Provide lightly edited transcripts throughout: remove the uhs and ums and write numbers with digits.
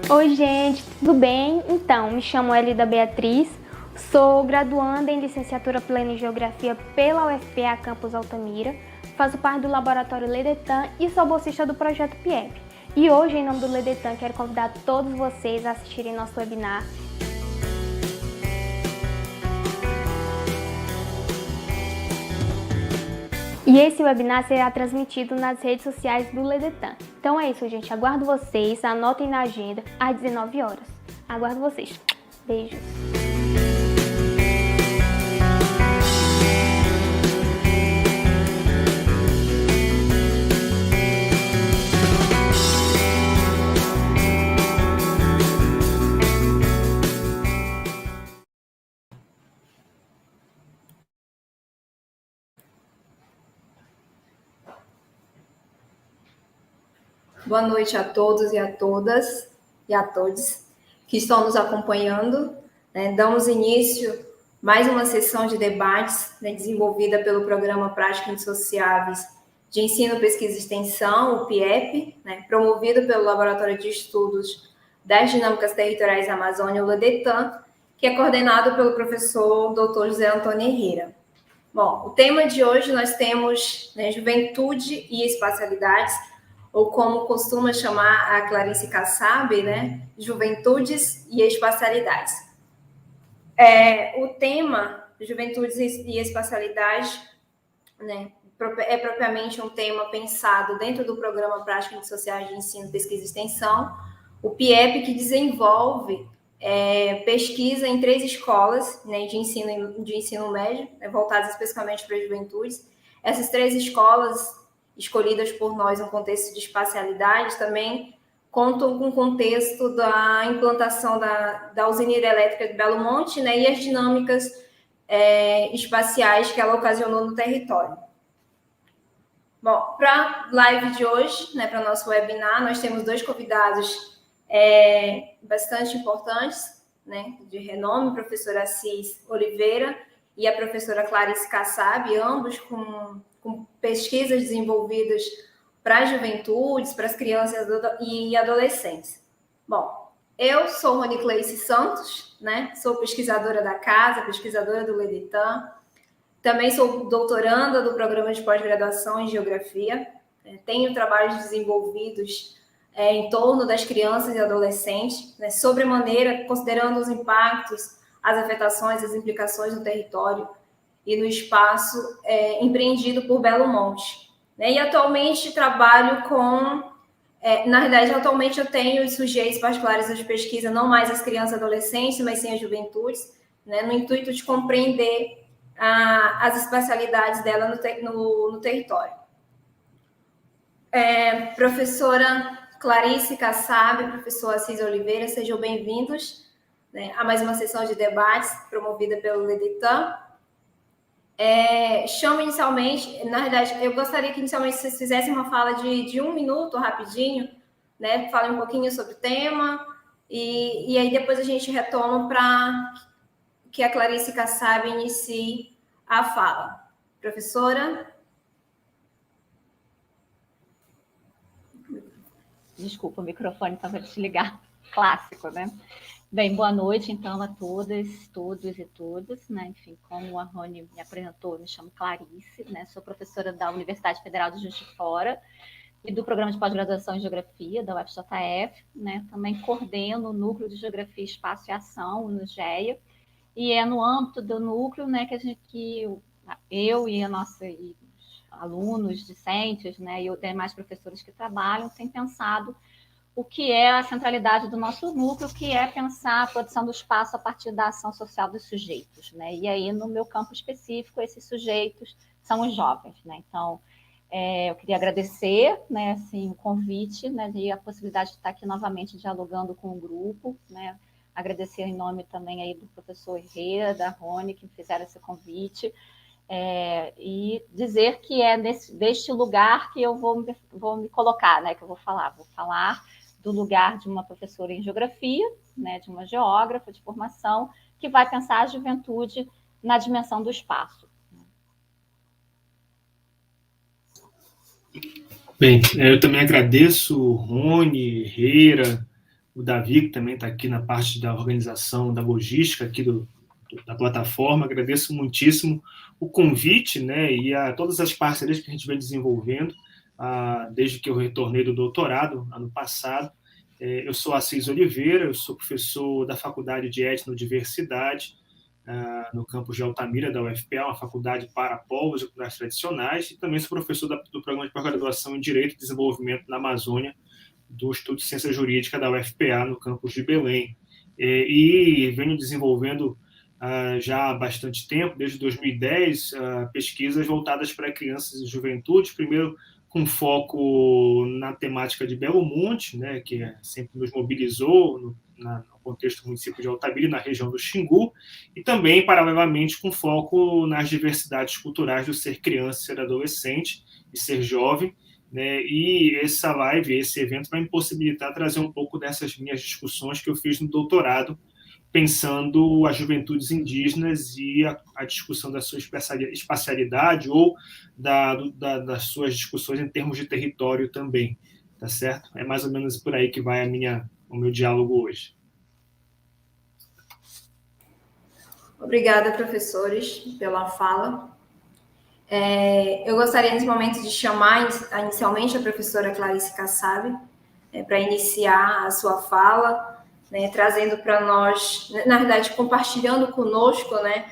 Oi, gente, tudo bem? Então, me chamo Elida Beatriz, sou graduanda em Licenciatura Plena em Geografia pela UFPA Campus Altamira, faço parte do Laboratório Ledetan e sou bolsista do projeto PIEP. E hoje, em nome do Ledetan, quero convidar todos vocês a assistirem nosso webinar. E esse webinar será transmitido nas redes sociais do Ledetan. Então é isso, gente. Aguardo vocês. Anotem na agenda às 19 horas. Aguardo vocês. Beijos. Boa noite a todos e a todas e a todos que estão nos acompanhando. Damos início a mais uma sessão de debates desenvolvida pelo Programa Prática Indissociáveis de Ensino, Pesquisa e Extensão, o PIEP, promovido pelo Laboratório de Estudos das Dinâmicas Territoriais da Amazônia, o LEDETAN, que é coordenado pelo professor Dr. José Antônio Herrera. Bom, o tema de hoje nós temos juventude e espacialidades, ou como costuma chamar a Clarice Kassab, juventudes e espacialidades. O tema juventudes e espacialidades é propriamente um tema pensado dentro do Programa Prática Indissociável de Ensino, Pesquisa e Extensão, o PIEP, que desenvolve pesquisa em 3 escolas de ensino médio, voltadas especificamente para juventudes. Essas 3 escolas, escolhidas por nós no contexto de espacialidade, também contam com o contexto da implantação da usina hidrelétrica de Belo Monte, e as dinâmicas espaciais que ela ocasionou no território. Bom, para a live de hoje, para o nosso webinar, nós temos 2 convidados bastante importantes, de renome, a professora Assis Oliveira e a professora Clarice Kassab, ambos com pesquisas desenvolvidas para as juventudes, para as crianças e adolescentes. Bom, eu sou Rony Cleice Santos, sou pesquisadora da casa, pesquisadora do Ledetan, também sou doutoranda do programa de pós-graduação em Geografia, tenho trabalhos desenvolvidos em torno das crianças e adolescentes, sobremaneira, considerando os impactos, as afetações, as implicações no território e no espaço empreendido por Belo Monte. E atualmente trabalho com... na realidade, atualmente eu tenho os sujeitos particulares de pesquisa, não mais as crianças e adolescentes, mas sim as juventudes, no intuito de compreender as espacialidades dela no território. Professora Clarice Kassab, professor Assis Oliveira, sejam bem-vindos a mais uma sessão de debates promovida pelo Ledetan. Chamo inicialmente, na verdade, eu gostaria que inicialmente vocês fizessem uma fala de 1 minuto, rapidinho, falem um pouquinho sobre o tema, e aí depois a gente retoma para que a Clarice Kassab inicie a fala. Professora? Desculpa, o microfone estava desligado. Clássico, né? Bem, boa noite, então, a todas, todos e todas, Enfim, como a Rony me apresentou, eu me chamo Clarice, Sou professora da Universidade Federal de Juiz de Fora e do Programa de Pós-Graduação em Geografia, da UFJF, Também coordeno o Núcleo de Geografia, Espaço e Ação, no GEA, e é no âmbito do núcleo, que eu e e os alunos, discentes, e os demais professores que trabalham, têm pensado o que é a centralidade do nosso núcleo, que é pensar a produção do espaço a partir da ação social dos sujeitos, E aí, no meu campo específico, esses sujeitos são os jovens, Então, eu queria agradecer, assim, o convite, e a possibilidade de estar aqui novamente dialogando com o grupo, Agradecer em nome também aí do professor Herrera, da Rony, que me fizeram esse convite, e dizer que é deste lugar que eu vou me colocar, que eu vou falar do lugar de uma professora em geografia, de uma geógrafa de formação, que vai pensar a juventude na dimensão do espaço. Bem, eu também agradeço Rony, Herrera, o Davi, que também está aqui na parte da organização, da logística aqui da plataforma. Agradeço muitíssimo o convite, né, e a todas as parcerias que a gente vem desenvolvendo desde que eu retornei do doutorado, ano passado. Eu sou Assis Oliveira, eu sou professor da Faculdade de Etnodiversidade, no campus de Altamira, da UFPA, uma faculdade para povos e comunidades tradicionais, e também sou professor do programa de pós-graduação em Direito e Desenvolvimento na Amazônia, do Instituto de Ciência Jurídica da UFPA, no campus de Belém. E venho desenvolvendo já há bastante tempo, desde 2010, pesquisas voltadas para crianças e juventude, primeiro com foco na temática de Belo Monte, né, que sempre nos mobilizou no contexto do município de Altamira, na região do Xingu, e também, paralelamente, com foco nas diversidades culturais do ser criança, ser adolescente e ser jovem, né, e essa live, esse evento vai me possibilitar trazer um pouco dessas minhas discussões que eu fiz no doutorado, pensando as juventudes indígenas e a discussão da sua espacialidade ou das suas discussões em termos de território também, tá certo? É mais ou menos por aí que vai o meu diálogo hoje. Obrigada, professores, pela fala. Eu gostaria, nesse momento, de chamar inicialmente a professora Clarice Kassab para iniciar a sua fala, né, trazendo para nós, na verdade, compartilhando conosco, né,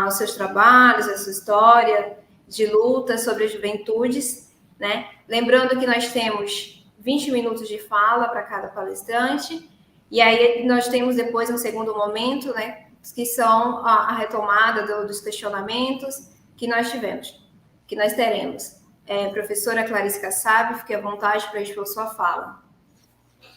os seus trabalhos, a sua história de luta sobre as juventudes, né? Lembrando que nós temos 20 minutos de fala para cada palestrante, e aí nós temos depois um segundo momento, né, que são a retomada dos questionamentos que nós teremos. Professora Clarice Kassab, fique à vontade para expor sua fala.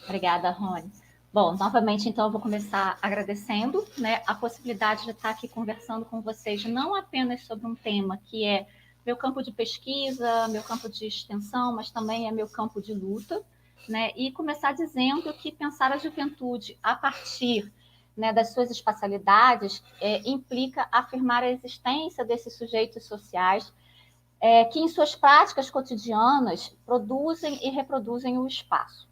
Obrigada, Rony. Bom, novamente, então, eu vou começar agradecendo, né, a possibilidade de estar aqui conversando com vocês, não apenas sobre um tema que é meu campo de pesquisa, meu campo de extensão, mas também é meu campo de luta, né, e começar dizendo que pensar a juventude a partir, né, das suas espacialidades implica afirmar a existência desses sujeitos sociais que, em suas práticas cotidianas, produzem e reproduzem o espaço.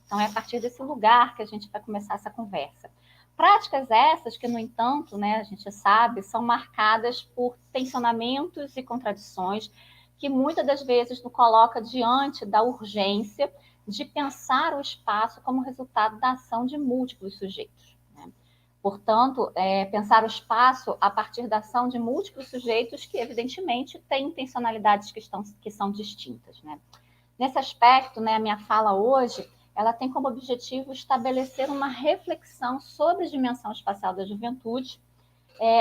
Então, é a partir desse lugar que a gente vai começar essa conversa. Práticas essas que, no entanto, né, a gente sabe, são marcadas por tensionamentos e contradições que muitas das vezes nos coloca diante da urgência de pensar o espaço como resultado da ação de múltiplos sujeitos, né? Portanto, pensar o espaço a partir da ação de múltiplos sujeitos que, evidentemente, têm intencionalidades que são distintas, né? Nesse aspecto, né, a minha fala hoje ela tem como objetivo estabelecer uma reflexão sobre a dimensão espacial da juventude,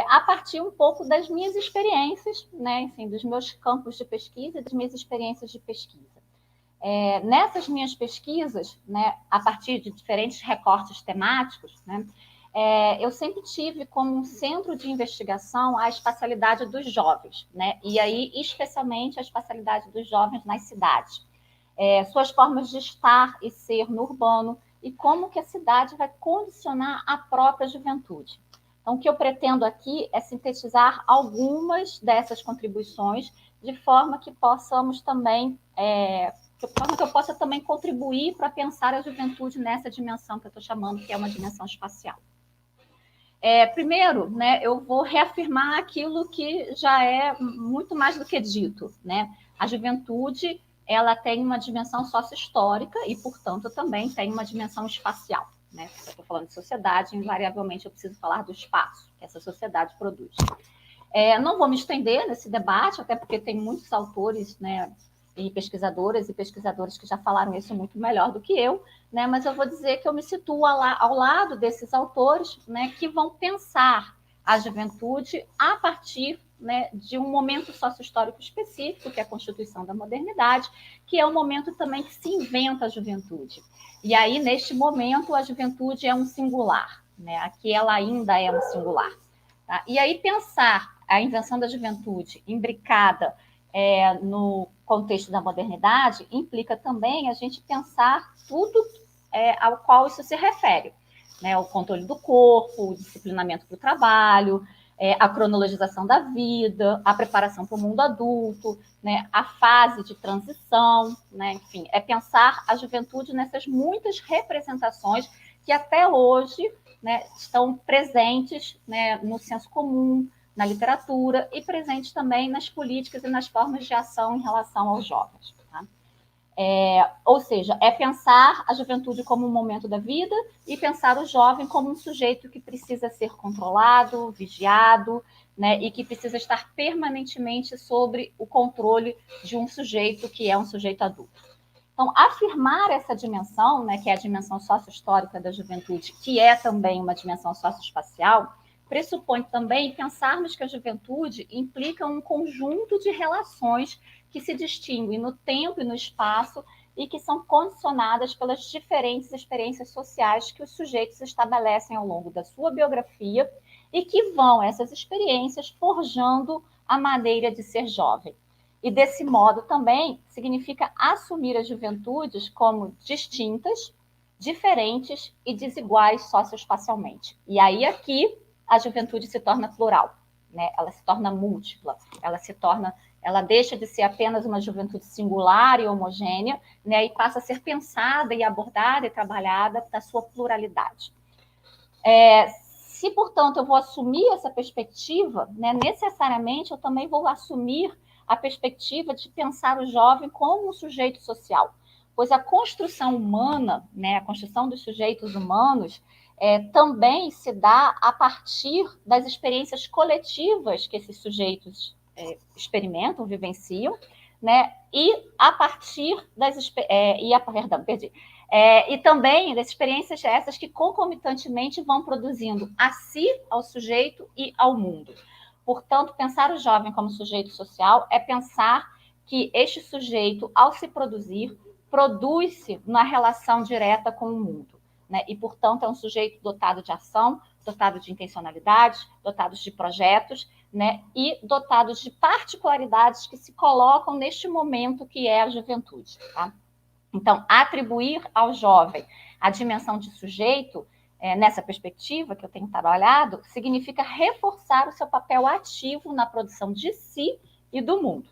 a partir um pouco das minhas experiências, né, enfim, dos meus campos de pesquisa e das minhas experiências de pesquisa. Nessas minhas pesquisas, né, a partir de diferentes recortes temáticos, né, eu sempre tive como um centro de investigação a espacialidade dos jovens, né, e aí especialmente a espacialidade dos jovens nas cidades. Suas formas de estar e ser no urbano e como que a cidade vai condicionar a própria juventude. Então, o que eu pretendo aqui é sintetizar algumas dessas contribuições de forma que possamos também, que eu possa também contribuir para pensar a juventude nessa dimensão que eu estou chamando, que é uma dimensão espacial. Primeiro, né, eu vou reafirmar aquilo que já é muito mais do que dito, né? A juventude ela tem uma dimensão sócio-histórica e, portanto, também tem uma dimensão espacial, né? Se eu estou falando de sociedade, invariavelmente eu preciso falar do espaço que essa sociedade produz. Não vou me estender nesse debate, até porque tem muitos autores, né, e pesquisadoras e pesquisadores que já falaram isso muito melhor do que eu, né? Mas eu vou dizer que eu me situo ao lado desses autores, né, que vão pensar a juventude a partir, né, de um momento sócio-histórico específico, que é a Constituição da Modernidade, que é o momento também que se inventa a juventude. E aí, neste momento, a juventude é um singular, né? Aqui ela ainda é um singular. Tá? E aí, pensar a invenção da juventude imbricada no contexto da modernidade implica também a gente pensar tudo ao qual isso se refere, né? O controle do corpo, o disciplinamento para o trabalho, a cronologização da vida, a preparação para o mundo adulto, né, a fase de transição, né, enfim, é pensar a juventude nessas muitas representações que até hoje, né, estão presentes, né, no senso comum, na literatura e presentes também nas políticas e nas formas de ação em relação aos jovens. Tá? Ou seja, é pensar a juventude como um momento da vida e pensar o jovem como um sujeito que precisa ser controlado, vigiado, né, e que precisa estar permanentemente sobre o controle de um sujeito que é um sujeito adulto. Então, afirmar essa dimensão, né, que é a dimensão sócio-histórica da juventude, que é também uma dimensão socioespacial, pressupõe também pensarmos que a juventude implica um conjunto de relações que se distinguem no tempo e no espaço e que são condicionadas pelas diferentes experiências sociais que os sujeitos estabelecem ao longo da sua biografia e que vão, essas experiências, forjando a maneira de ser jovem. E, desse modo, também significa assumir as juventudes como distintas, diferentes e desiguais socioespacialmente. E aí, aqui, a juventude se torna plural, né? Ela se torna múltipla, ela deixa de ser apenas uma juventude singular e homogênea, né? E passa a ser pensada e abordada e trabalhada na sua pluralidade. Se, portanto, eu vou assumir essa perspectiva, né, necessariamente eu também vou assumir a perspectiva de pensar o jovem como um sujeito social, pois a construção humana, né, a construção dos sujeitos humanos, também se dá a partir das experiências coletivas que esses sujeitos experimentam, vivenciam, né, e a partir das... e também das experiências essas que concomitantemente vão produzindo a si, ao sujeito e ao mundo. Portanto, pensar o jovem como sujeito social é pensar que este sujeito, ao se produzir, produz-se na relação direta com o mundo, né? E, portanto, é um sujeito dotado de ação, dotado de intencionalidade, dotado de projetos, né? E dotado de particularidades que se colocam neste momento que é a juventude. Tá? Então, atribuir ao jovem a dimensão de sujeito, nessa perspectiva que eu tenho trabalhado, significa reforçar o seu papel ativo na produção de si e do mundo.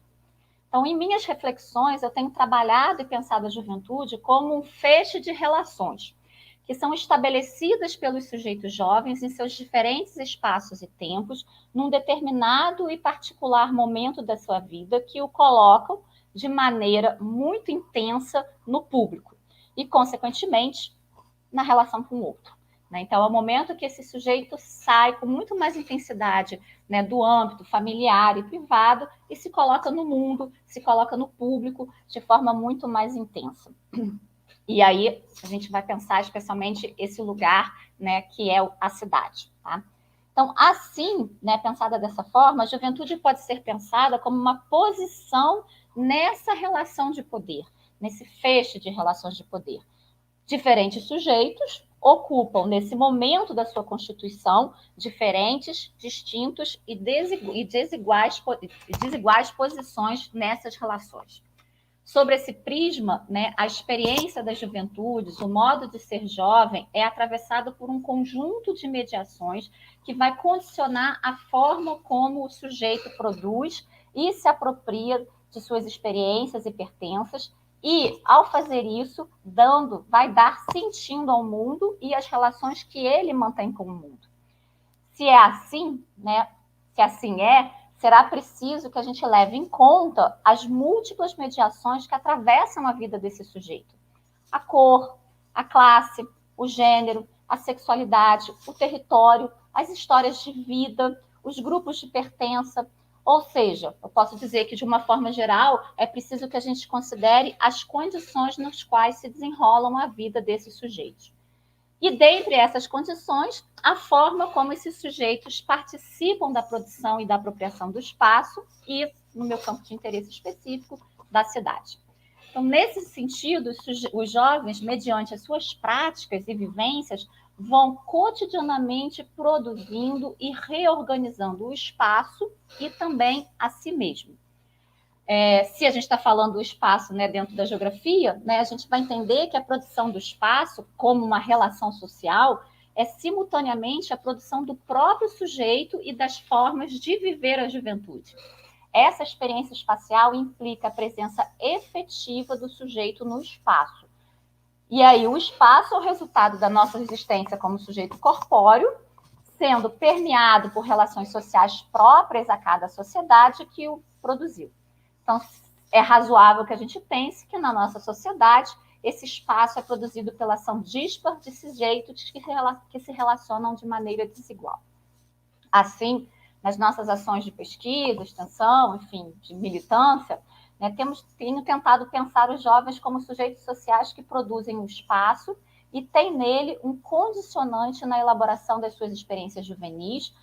Então, em minhas reflexões, eu tenho trabalhado e pensado a juventude como um feixe de relações que são estabelecidas pelos sujeitos jovens em seus diferentes espaços e tempos, num determinado e particular momento da sua vida, que o colocam de maneira muito intensa no público e, consequentemente, na relação com o outro. Né? Então, é o momento que esse sujeito sai com muito mais intensidade, né, do âmbito familiar e privado e se coloca no mundo, se coloca no público de forma muito mais intensa. E aí a gente vai pensar especialmente esse lugar, né, que é a cidade. Tá? Então, assim, né, pensada dessa forma, a juventude pode ser pensada como uma posição nessa relação de poder, nesse feixe de relações de poder. Diferentes sujeitos ocupam, nesse momento da sua constituição, diferentes, distintos e desiguais posições nessas relações. Sobre esse prisma, né, a experiência das juventudes, o modo de ser jovem, é atravessado por um conjunto de mediações que vai condicionar a forma como o sujeito produz e se apropria de suas experiências e pertenças, e, ao fazer isso, vai dar sentido ao mundo e às relações que ele mantém com o mundo. Se é assim, né, se assim será preciso que a gente leve em conta as múltiplas mediações que atravessam a vida desse sujeito. A cor, a classe, o gênero, a sexualidade, o território, as histórias de vida, os grupos de pertença. Ou seja, eu posso dizer que, de uma forma geral, é preciso que a gente considere as condições nas quais se desenrolam a vida desses sujeitos. E, dentre essas condições, a forma como esses sujeitos participam da produção e da apropriação do espaço e, no meu campo de interesse específico, da cidade. Então, nesse sentido, os jovens, mediante as suas práticas e vivências, vão cotidianamente produzindo e reorganizando o espaço e também a si mesmo. Se a gente está falando do espaço, né, dentro da geografia, né, a gente vai entender que a produção do espaço, como uma relação social, é simultaneamente a produção do próprio sujeito e das formas de viver a juventude. Essa experiência espacial implica a presença efetiva do sujeito no espaço. E aí o espaço é o resultado da nossa existência como sujeito corpóreo, sendo permeado por relações sociais próprias a cada sociedade que o produziu. Então, é razoável que a gente pense que na nossa sociedade esse espaço é produzido pela ação díspar de sujeitos que se relacionam de maneira desigual. Assim, nas nossas ações de pesquisa, extensão, enfim, de militância, né, tenho tentado pensar os jovens como sujeitos sociais que produzem o espaço e tem nele um condicionante na elaboração das suas experiências juvenis,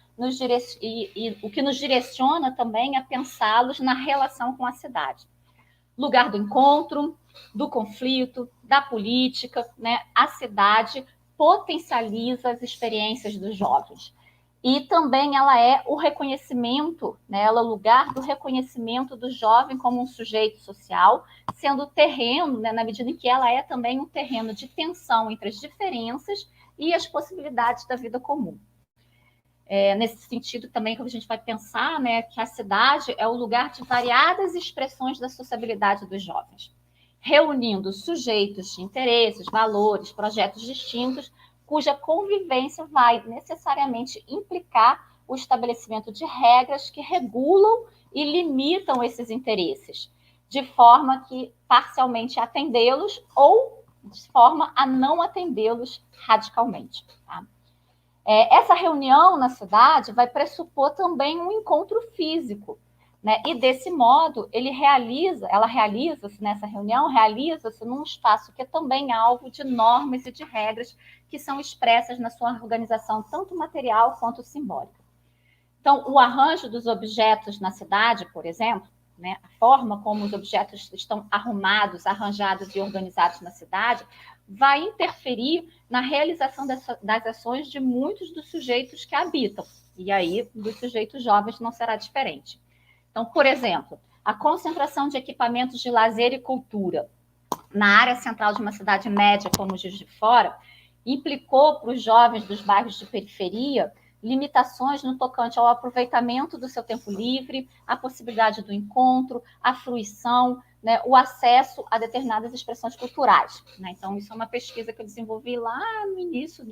o que nos direciona também a pensá-los na relação com a cidade. Lugar do encontro, do conflito, da política, né? A cidade potencializa as experiências dos jovens. E também ela é o reconhecimento, né? Ela é o lugar do reconhecimento do jovem como um sujeito social, sendo terreno, né? Na medida em que ela é também um terreno de tensão entre as diferenças e as possibilidades da vida comum. Nesse sentido também que a gente vai pensar, né, que a cidade é o lugar de variadas expressões da sociabilidade dos jovens, reunindo sujeitos de interesses, valores, projetos distintos, cuja convivência vai necessariamente implicar o estabelecimento de regras que regulam e limitam esses interesses, de forma que parcialmente atendê-los ou de forma a não atendê-los radicalmente. Tá? Essa reunião na cidade vai pressupor também um encontro físico, né? E desse modo ela realiza-se nessa reunião, realiza-se num espaço que é também alvo de normas e de regras que são expressas na sua organização tanto material quanto simbólica. Então, o arranjo dos objetos na cidade, por exemplo, né, a forma como os objetos estão arrumados, arranjados e organizados na cidade, vai interferir na realização das ações de muitos dos sujeitos que habitam. E aí, dos sujeitos jovens não será diferente. Então, por exemplo, a concentração de equipamentos de lazer e cultura na área central de uma cidade média como Juiz de Fora implicou para os jovens dos bairros de periferia limitações no tocante ao aproveitamento do seu tempo livre, a possibilidade do encontro, a fruição, né, o acesso a determinadas expressões culturais. Né? Então, isso é uma pesquisa que eu desenvolvi lá no início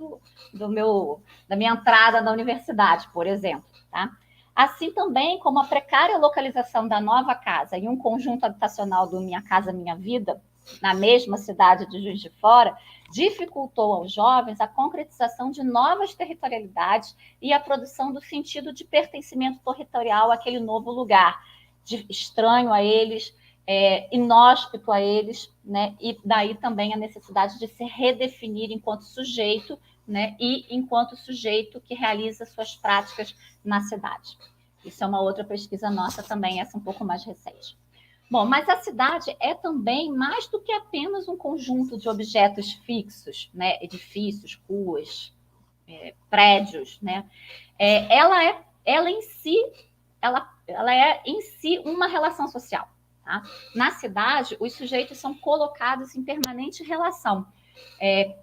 da minha entrada na universidade, por exemplo. Tá? Assim também como a precária localização da nova casa e um conjunto habitacional do Minha Casa Minha Vida, na mesma cidade de Juiz de Fora, dificultou aos jovens a concretização de novas territorialidades e a produção do sentido de pertencimento territorial àquele novo lugar, estranho a eles, inóspito a eles, né? E daí também a necessidade de se redefinir enquanto sujeito, né? E enquanto sujeito que realiza suas práticas na cidade. Isso é uma outra pesquisa nossa também, essa um pouco mais recente. Bom, mas a cidade é também mais do que apenas um conjunto de objetos fixos, né? Edifícios, ruas, prédios, né? Ela é em si uma relação social. Tá? Na cidade, os sujeitos são colocados em permanente relação,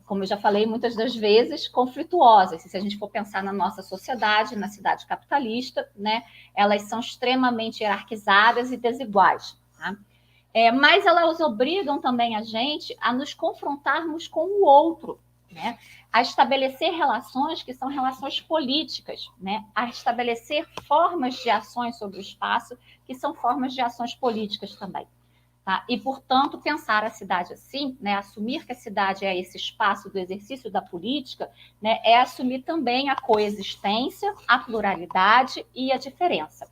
como eu já falei muitas das vezes, conflituosas. Se a gente for pensar na nossa sociedade, na cidade capitalista, né? Elas são extremamente hierarquizadas e desiguais. Tá? Mas elas obrigam também a gente a nos confrontarmos com o outro, né? A estabelecer relações que são relações políticas, né? A estabelecer formas de ações sobre o espaço que são formas de ações políticas também. Tá? E, portanto, pensar a cidade assim, né? Assumir que a cidade é esse espaço do exercício da política, né? É assumir também a coexistência, a pluralidade e a diferença.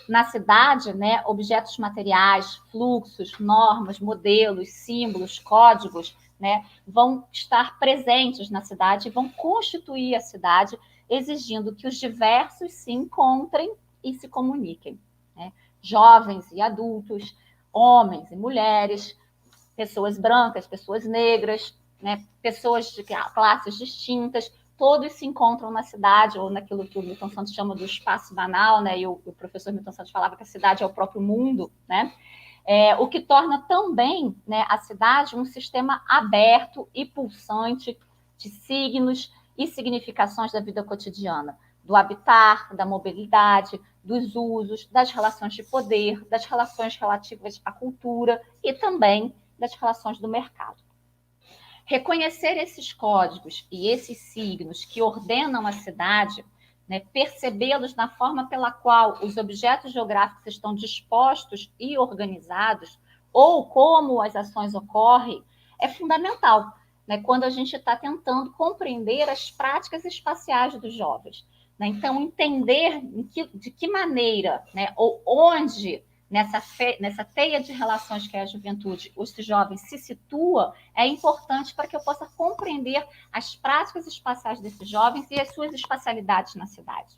Na cidade, né, objetos materiais, fluxos, normas, modelos, símbolos, códigos, né, vão estar presentes na cidade e vão constituir a cidade, exigindo que os diversos se encontrem e se comuniquem. Né? Jovens e adultos, homens e mulheres, pessoas brancas, pessoas negras, né, pessoas de classes distintas, todos se encontram na cidade, ou naquilo que o Milton Santos chama do espaço banal, né? E o professor Milton Santos falava que a cidade é o próprio mundo, né? O que torna também, né, a cidade um sistema aberto e pulsante de signos, e significações da vida cotidiana, do habitar, da mobilidade, dos usos, das relações de poder, das relações relativas à cultura e também das relações do mercado. Reconhecer esses códigos e esses signos que ordenam a cidade, né, percebê-los na forma pela qual os objetos geográficos estão dispostos e organizados, ou como as ações ocorrem, é fundamental, né, quando a gente está tentando compreender as práticas espaciais dos jovens. Né? Então, entender de que maneira, né, ou onde nessa teia de relações que é a juventude, os jovens se situa, é importante para que eu possa compreender as práticas espaciais desses jovens e as suas espacialidades na cidade.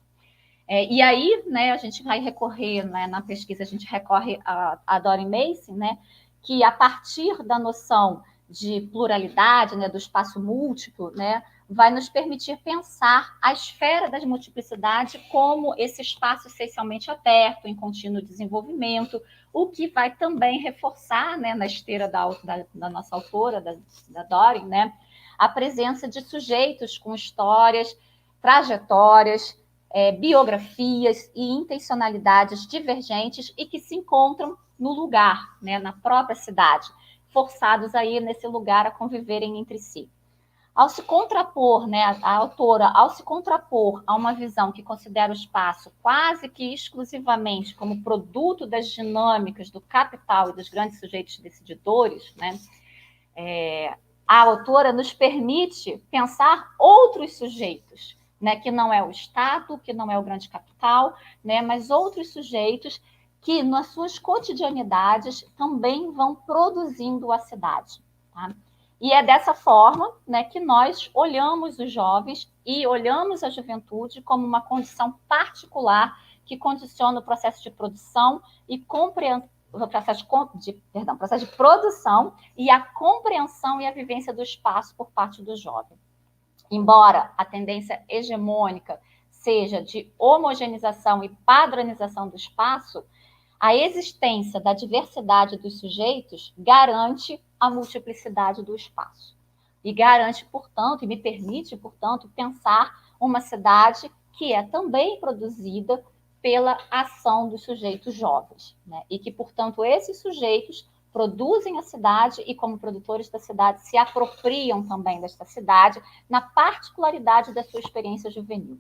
E aí, né, a gente vai recorrer, né, na pesquisa, a gente recorre a Doreen Macy, né, que a partir da noção de pluralidade, né, do espaço múltiplo, né, vai nos permitir pensar a esfera das multiplicidades como esse espaço essencialmente aberto, em contínuo desenvolvimento, o que vai também reforçar, né, na esteira da nossa autora, da Doreen, né, a presença de sujeitos com histórias, trajetórias, biografias e intencionalidades divergentes e que se encontram no lugar, né, na própria cidade, forçados aí nesse lugar a conviverem entre si. Ao se contrapor, né, a autora, ao se contrapor a uma visão que considera o espaço quase que exclusivamente como produto das dinâmicas do capital e dos grandes sujeitos decididores, né, a autora nos permite pensar outros sujeitos, né, que não é o Estado, que não é o grande capital, né, mas outros sujeitos que, nas suas cotidianidades, também vão produzindo a cidade. Tá? E é dessa forma, né, que nós olhamos os jovens e olhamos a juventude como uma condição particular que condiciona o processo de produção e compreensão, o processo de produção e a compreensão e a vivência do espaço por parte do jovem. Embora a tendência hegemônica seja de homogeneização e padronização do espaço, a existência da diversidade dos sujeitos garante a multiplicidade do espaço. E garante, portanto, e me permite, portanto, pensar uma cidade que é também produzida pela ação dos sujeitos jovens, né? E que, portanto, esses sujeitos produzem a cidade e, como produtores da cidade, se apropriam também desta cidade na particularidade da sua experiência juvenil.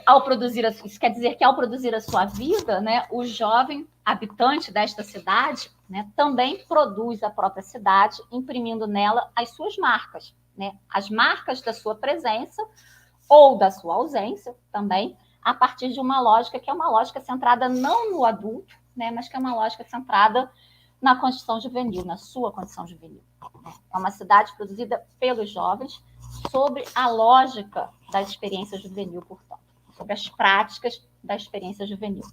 Ao produzir, isso quer dizer que ao produzir a sua vida, né, o jovem habitante desta cidade, né, também produz a própria cidade, imprimindo nela as suas marcas, né, as marcas da sua presença ou da sua ausência também, a partir de uma lógica que é uma lógica centrada não no adulto, né, mas que é uma lógica centrada na condição juvenil, na sua condição juvenil. É uma cidade produzida pelos jovens sobre a lógica da experiência juvenil, portanto, sobre as práticas da experiência juvenil.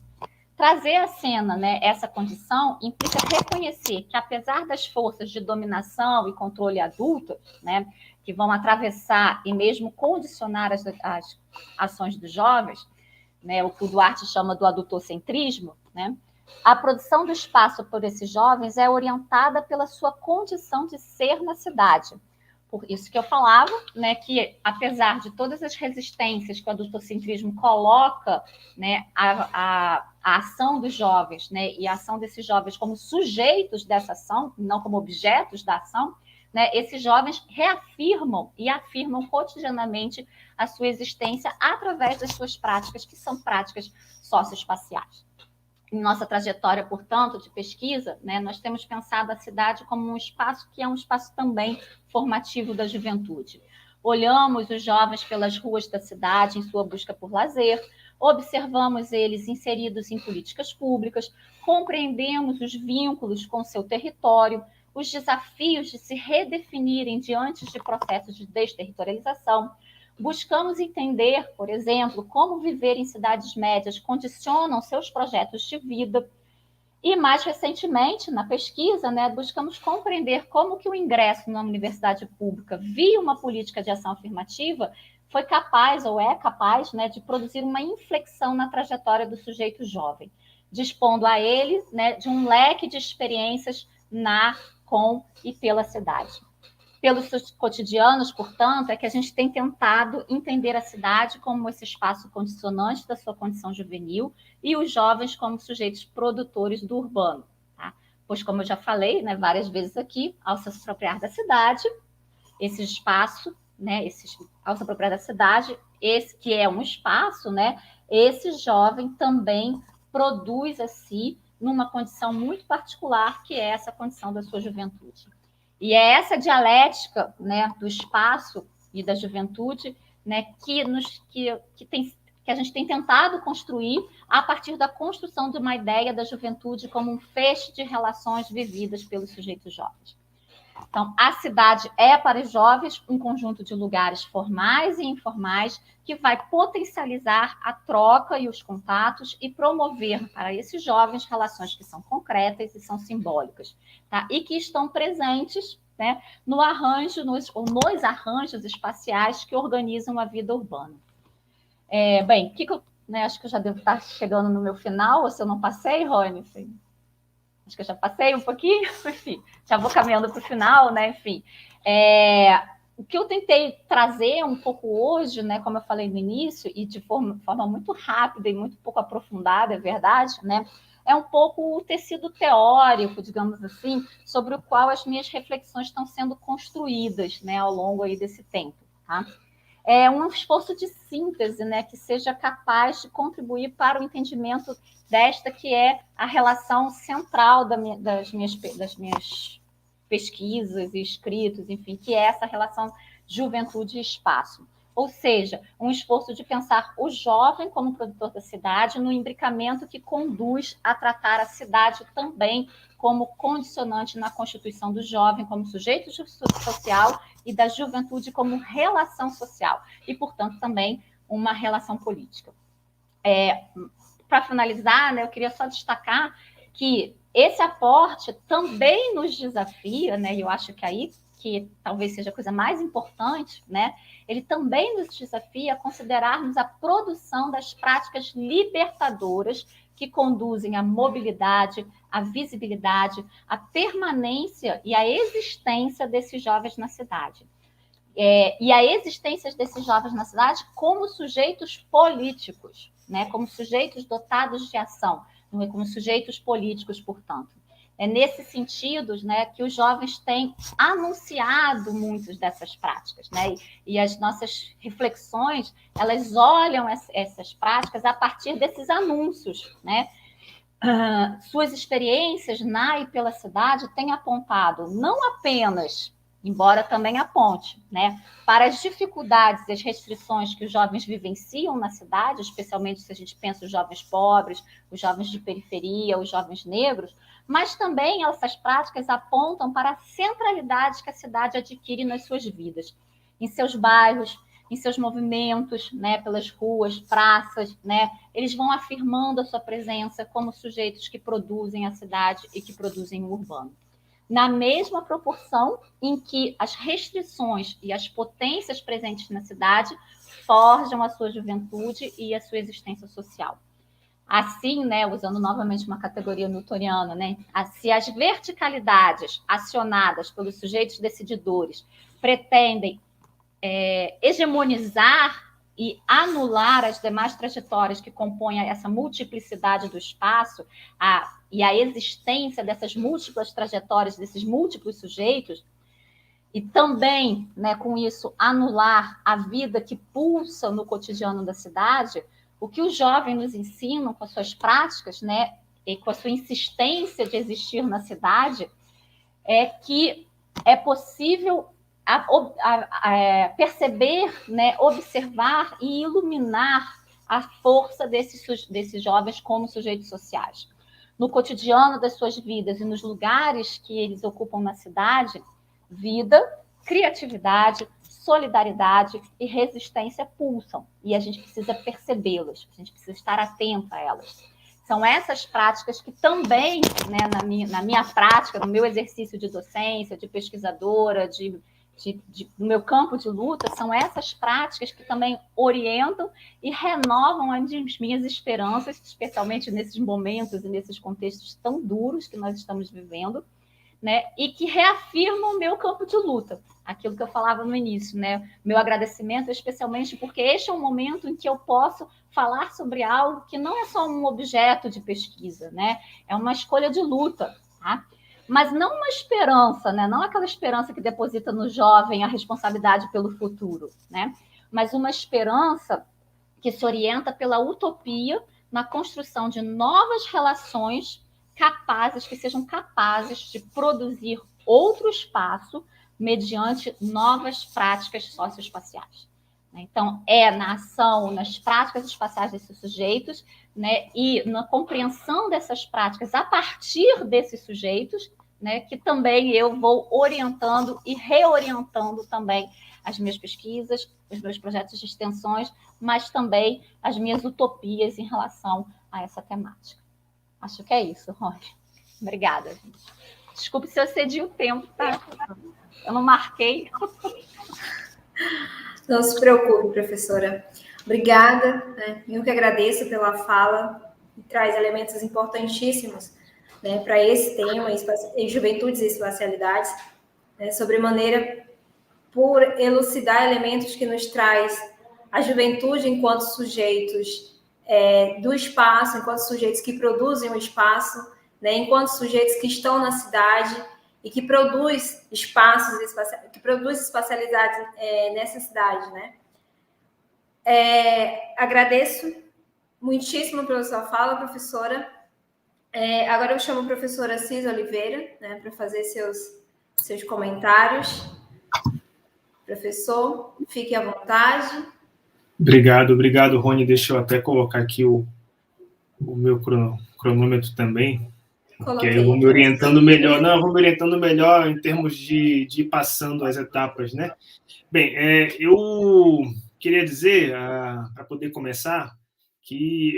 Trazer à cena, né, essa condição implica reconhecer que, apesar das forças de dominação e controle adultas, né, que vão atravessar e mesmo condicionar as ações dos jovens, né, o que o Duarte chama do adultocentrismo, né, a produção do espaço por esses jovens é orientada pela sua condição de ser na cidade. Por isso que eu falava, né, que apesar de todas as resistências que o adultocentrismo coloca, né, a ação dos jovens, né, e a ação desses jovens como sujeitos dessa ação, não como objetos da ação, né, esses jovens reafirmam e afirmam cotidianamente a sua existência através das suas práticas, que são práticas socioespaciais. Em nossa trajetória, portanto, de pesquisa, né, nós temos pensado a cidade como um espaço que é um espaço também formativo da juventude. Olhamos os jovens pelas ruas da cidade em sua busca por lazer, observamos eles inseridos em políticas públicas, compreendemos os vínculos com seu território, os desafios de se redefinirem diante de processos de desterritorialização. Buscamos entender, por exemplo, como viver em cidades médias condicionam seus projetos de vida. E, mais recentemente, na pesquisa, né, buscamos compreender como que o ingresso na universidade pública, via uma política de ação afirmativa, foi capaz, ou é capaz, né, de produzir uma inflexão na trajetória do sujeito jovem, dispondo a ele, né, de um leque de experiências na, com e pela cidade. pelos seus cotidianos, portanto, é que a gente tem tentado entender a cidade como esse espaço condicionante da sua condição juvenil e os jovens como sujeitos produtores do urbano. Tá? Pois, como eu já falei, né, várias vezes aqui, ao se apropriar da cidade, esse espaço, né, ao se apropriar da cidade, esse que é um espaço, né, esse jovem também produz a si numa condição muito particular, que é essa condição da sua juventude. E é essa dialética, né, do espaço e da juventude, né, que a gente tem tentado construir a partir da construção de uma ideia da juventude como um feixe de relações vividas pelos sujeitos jovens. Então, a cidade é para os jovens um conjunto de lugares formais e informais que vai potencializar a troca e os contatos e promover para esses jovens relações que são concretas e são simbólicas, tá? E que estão presentes, né, nos arranjos espaciais que organizam a vida urbana. Bem, acho que eu já devo estar chegando no meu final, ou se eu não passei, Rony? Acho que eu já passei um pouquinho, enfim, já vou caminhando para o final, né? Enfim, o que eu tentei trazer um pouco hoje, né, como eu falei no início, e de forma muito rápida e muito pouco aprofundada, é verdade, né? É um pouco o tecido teórico, digamos assim, sobre o qual as minhas reflexões estão sendo construídas, né, ao longo aí desse tempo, tá? É um esforço de síntese, né, que seja capaz de contribuir para o entendimento desta que é a relação central das minhas pesquisas e escritos, enfim, que é essa relação juventude e espaço. Ou seja, um esforço de pensar o jovem como produtor da cidade no imbricamento que conduz a tratar a cidade também como condicionante na constituição do jovem como sujeito social e da juventude como relação social e, portanto, também uma relação política. Para finalizar, né, eu queria só destacar que esse aporte também nos desafia, né, e eu acho que aí que talvez seja a coisa mais importante, né, ele também nos desafia a considerarmos a produção das práticas libertadoras que conduzem à mobilidade, à visibilidade, à permanência e à existência desses jovens na cidade. E a existência desses jovens na cidade como sujeitos políticos, né? Como sujeitos dotados de ação, como sujeitos políticos, portanto. É nesse sentido, né, que os jovens têm anunciado muitas dessas práticas, né? E as nossas reflexões, elas olham essas práticas a partir desses anúncios, né? Suas experiências na e pela cidade têm apontado não apenas, embora também aponte, né, para as dificuldades e as restrições que os jovens vivenciam na cidade, especialmente se a gente pensa os jovens pobres, os jovens de periferia, os jovens negros, mas também essas práticas apontam para a centralidade que a cidade adquire nas suas vidas, em seus bairros, em seus movimentos, né, pelas ruas, praças, né, eles vão afirmando a sua presença como sujeitos que produzem a cidade e que produzem o urbano. Na mesma proporção em que as restrições e as potências presentes na cidade forjam a sua juventude e a sua existência social. Assim, né, usando novamente uma categoria newtoniana, né, se as verticalidades acionadas pelos sujeitos decididores pretendem hegemonizar e anular as demais trajetórias que compõem essa multiplicidade do espaço e a existência dessas múltiplas trajetórias, desses múltiplos sujeitos, e também, né, com isso, anular a vida que pulsa no cotidiano da cidade, o que os jovens nos ensinam com as suas práticas, né, e com a sua insistência de existir na cidade, é que é possível perceber, né, observar e iluminar a força desses jovens como sujeitos sociais. No cotidiano das suas vidas e nos lugares que eles ocupam na cidade, vida, criatividade, solidariedade e resistência pulsam, e a gente precisa percebê-las, a gente precisa estar atento a elas. São essas práticas que também, né, na minha prática, no meu exercício de docência, de pesquisadora, no meu campo de luta, são essas práticas que também orientam e renovam as minhas esperanças, especialmente nesses momentos e nesses contextos tão duros que nós estamos vivendo, né, e que reafirmam o meu campo de luta, aquilo que eu falava no início, né, meu agradecimento especialmente porque este é um momento em que eu posso falar sobre algo que não é só um objeto de pesquisa, né, é uma escolha de luta, tá? Mas não uma esperança, né, não aquela esperança que deposita no jovem a responsabilidade pelo futuro, né, mas uma esperança que se orienta pela utopia na construção de novas relações capazes, que sejam capazes de produzir outro espaço mediante novas práticas socioespaciais. Então, é na ação, nas práticas espaciais desses sujeitos, né, e na compreensão dessas práticas a partir desses sujeitos, né, que também eu vou orientando e reorientando também as minhas pesquisas, os meus projetos de extensões, mas também as minhas utopias em relação a essa temática. Acho que é isso, Rony. Obrigada, gente. Desculpe se eu excedi o tempo, tá? Eu não marquei. Não se preocupe, professora. Obrigada, né? Eu que agradeço pela fala, que traz elementos importantíssimos, né, para esse tema, juventudes e espacialidades, né, sobremaneira por elucidar elementos que nos traz a juventude enquanto sujeitos do espaço, enquanto sujeitos que produzem o espaço, né, enquanto sujeitos que estão na cidade e que produz espaços, que produz espacialidade nessa cidade, né? Agradeço muitíssimo pela sua fala, professora. Agora eu chamo a professora Cis Oliveira, né, para fazer seus comentários. Professor, fique à vontade. Obrigado, Rony. Deixa eu até colocar aqui o meu cronômetro também, que aí eu vou me orientando melhor. Não, eu vou me orientando melhor em termos de ir passando as etapas, né? Bem, eu queria dizer, para poder começar, que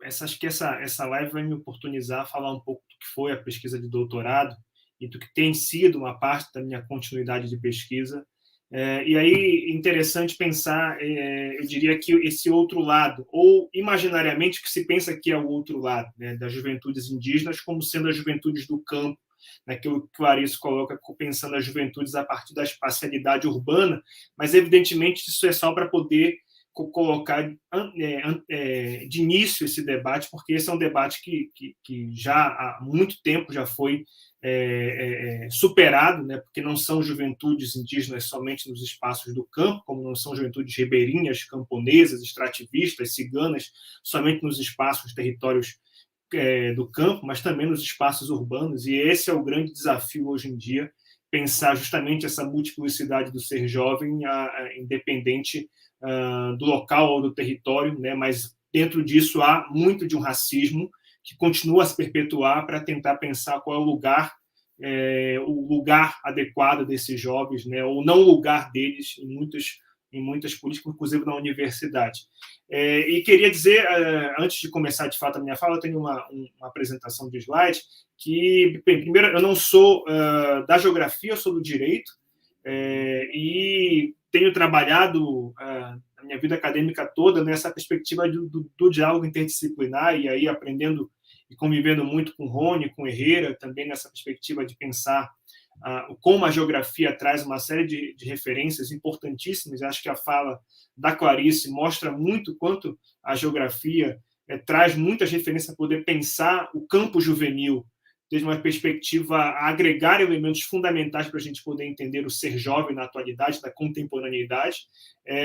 acho que essa live vai me oportunizar a falar um pouco do que foi a pesquisa de doutorado e do que tem sido uma parte da minha continuidade de pesquisa. E aí, interessante pensar, eu diria que esse outro lado, ou imaginariamente que se pensa que é o outro lado, né, das juventudes indígenas como sendo as juventudes do campo, né, que o Clarice coloca pensando as juventudes a partir da espacialidade urbana, mas evidentemente isso é só para poder colocar de início esse debate, porque esse é um debate que já há muito tempo já foi superado, né, porque não são juventudes indígenas somente nos espaços do campo, como não são juventudes ribeirinhas, camponesas, extrativistas, ciganas, somente nos espaços, territórios do campo, mas também nos espaços urbanos, e esse é o grande desafio hoje em dia, pensar justamente essa multiplicidade do ser jovem, independente do local ou do território, né, mas dentro disso há muito de um racismo que continua a se perpetuar para tentar pensar qual é o lugar adequado desses jovens, né, ou não o lugar deles em muitas políticas, inclusive na universidade. E queria dizer, antes de começar de fato a minha fala, eu tenho uma apresentação de slide, que, bem, primeiro, eu não sou da geografia, eu sou do direito, e tenho trabalhado a minha vida acadêmica toda nessa perspectiva do diálogo interdisciplinar, e aí aprendendo e convivendo muito com Rony, com Herrera, também nessa perspectiva de pensar como a geografia traz uma série de referências importantíssimas. Acho que a fala da Clarice mostra muito quanto a geografia traz muitas referências para poder pensar o campo juvenil desde uma perspectiva a agregar elementos fundamentais para a gente poder entender o ser jovem na atualidade, da contemporaneidade.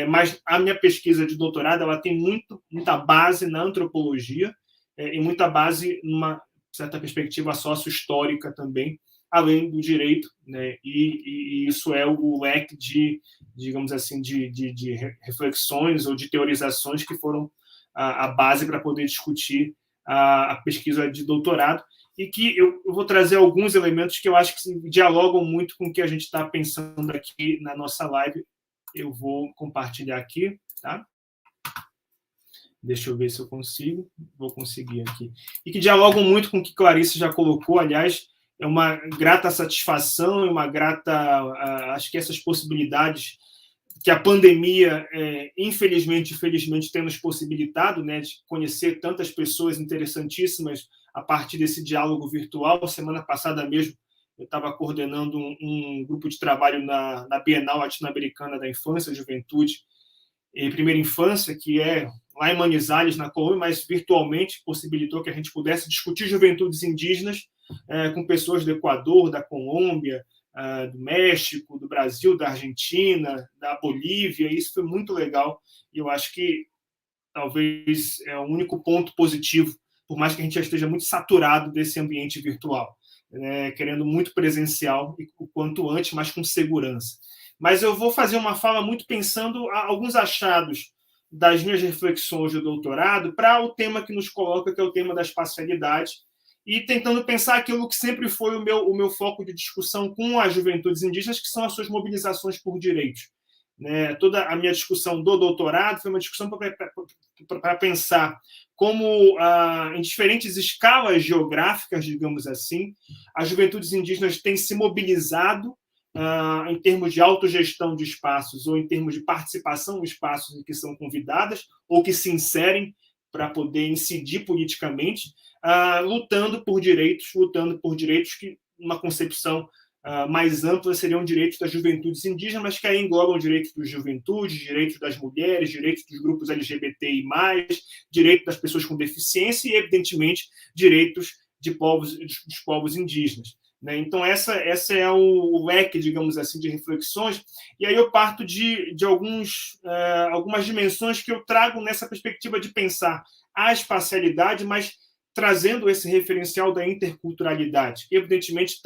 Mas a minha pesquisa de doutorado ela tem muita base na antropologia e muita base numa certa perspectiva sócio-histórica também, além do direito, né? E isso é o leque de, digamos assim, de reflexões ou de teorizações que foram a base para poder discutir a pesquisa de doutorado, e que eu vou trazer alguns elementos que eu acho que dialogam muito com o que a gente está pensando aqui na nossa live. Eu vou compartilhar aqui, tá? Deixa eu ver se eu consigo. Vou conseguir aqui. E que dialogam muito com o que Clarice já colocou. Aliás, é uma grata satisfação, é uma grata... acho que essas possibilidades que a pandemia, infelizmente, tem nos possibilitado, né, de conhecer tantas pessoas interessantíssimas a partir desse diálogo virtual. Semana passada mesmo eu estava coordenando um grupo de trabalho na Bienal Latino-Americana da Infância e Juventude e Primeira Infância, que é lá em Manizales, na Colômbia, mas virtualmente possibilitou que a gente pudesse discutir juventudes indígenas com pessoas do Equador, da Colômbia, do México, do Brasil, da Argentina, da Bolívia, e isso foi muito legal, e eu acho que talvez é o único ponto positivo, por mais que a gente já esteja muito saturado desse ambiente virtual, querendo muito presencial e o quanto antes, mas com segurança. Mas eu vou fazer uma fala muito pensando alguns achados das minhas reflexões do doutorado para o tema que nos coloca, que é o tema da espacialidade, e tentando pensar aquilo que sempre foi o meu foco de discussão com as juventudes indígenas, que são as suas mobilizações por direitos. Toda a minha discussão do doutorado foi uma discussão para pensar como, em diferentes escalas geográficas, digamos assim, as juventudes indígenas têm se mobilizado em termos de autogestão de espaços ou em termos de participação em espaços em que são convidadas ou que se inserem para poder incidir politicamente, lutando por direitos que, numa concepção mais ampla, seriam direitos das juventudes indígenas, mas que aí englobam direitos das juventudes, direitos das mulheres, direitos dos grupos LGBTI+, direitos das pessoas com deficiência e, evidentemente, direitos dos povos indígenas. Então, essa é o leque, digamos assim, de reflexões, e aí eu parto de algumas dimensões que eu trago nessa perspectiva de pensar a espacialidade, mas trazendo esse referencial da interculturalidade. Evidentemente,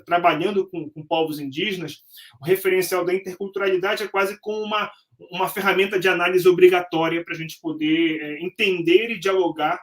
trabalhando com povos indígenas, o referencial da interculturalidade é quase como uma ferramenta de análise obrigatória para a gente poder entender e dialogar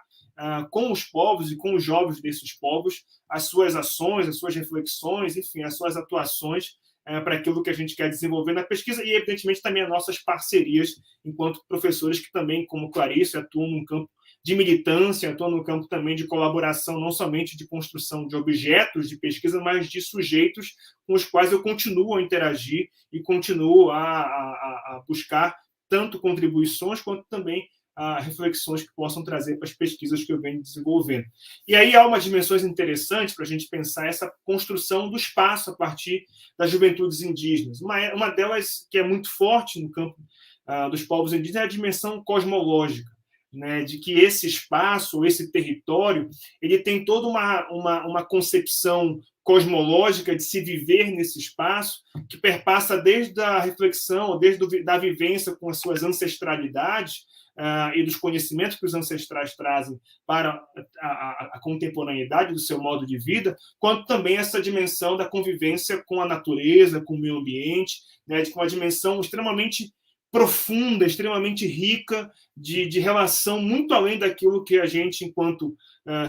com os povos e com os jovens desses povos, as suas ações, as suas reflexões, enfim, as suas atuações para aquilo que a gente quer desenvolver na pesquisa e, evidentemente, também as nossas parcerias enquanto professores que também, como Clarice, atuam num campo de militância, atuam no campo também de colaboração, não somente de construção de objetos de pesquisa, mas de sujeitos com os quais eu continuo a interagir e continuo a buscar tanto contribuições quanto também reflexões que possam trazer para as pesquisas que eu venho desenvolvendo. E aí há umas dimensões interessantes para a gente pensar essa construção do espaço a partir das juventudes indígenas. Uma delas, que é muito forte no campo dos povos indígenas, é a dimensão cosmológica, de que esse espaço, esse território, ele tem toda uma concepção cosmológica de se viver nesse espaço, que perpassa desde a reflexão, desde da vivência com as suas ancestralidades, e dos conhecimentos que os ancestrais trazem para a contemporaneidade do seu modo de vida, quanto também essa dimensão da convivência com a natureza, com o meio ambiente, com uma dimensão extremamente profunda, extremamente rica de relação, muito além daquilo que a gente, enquanto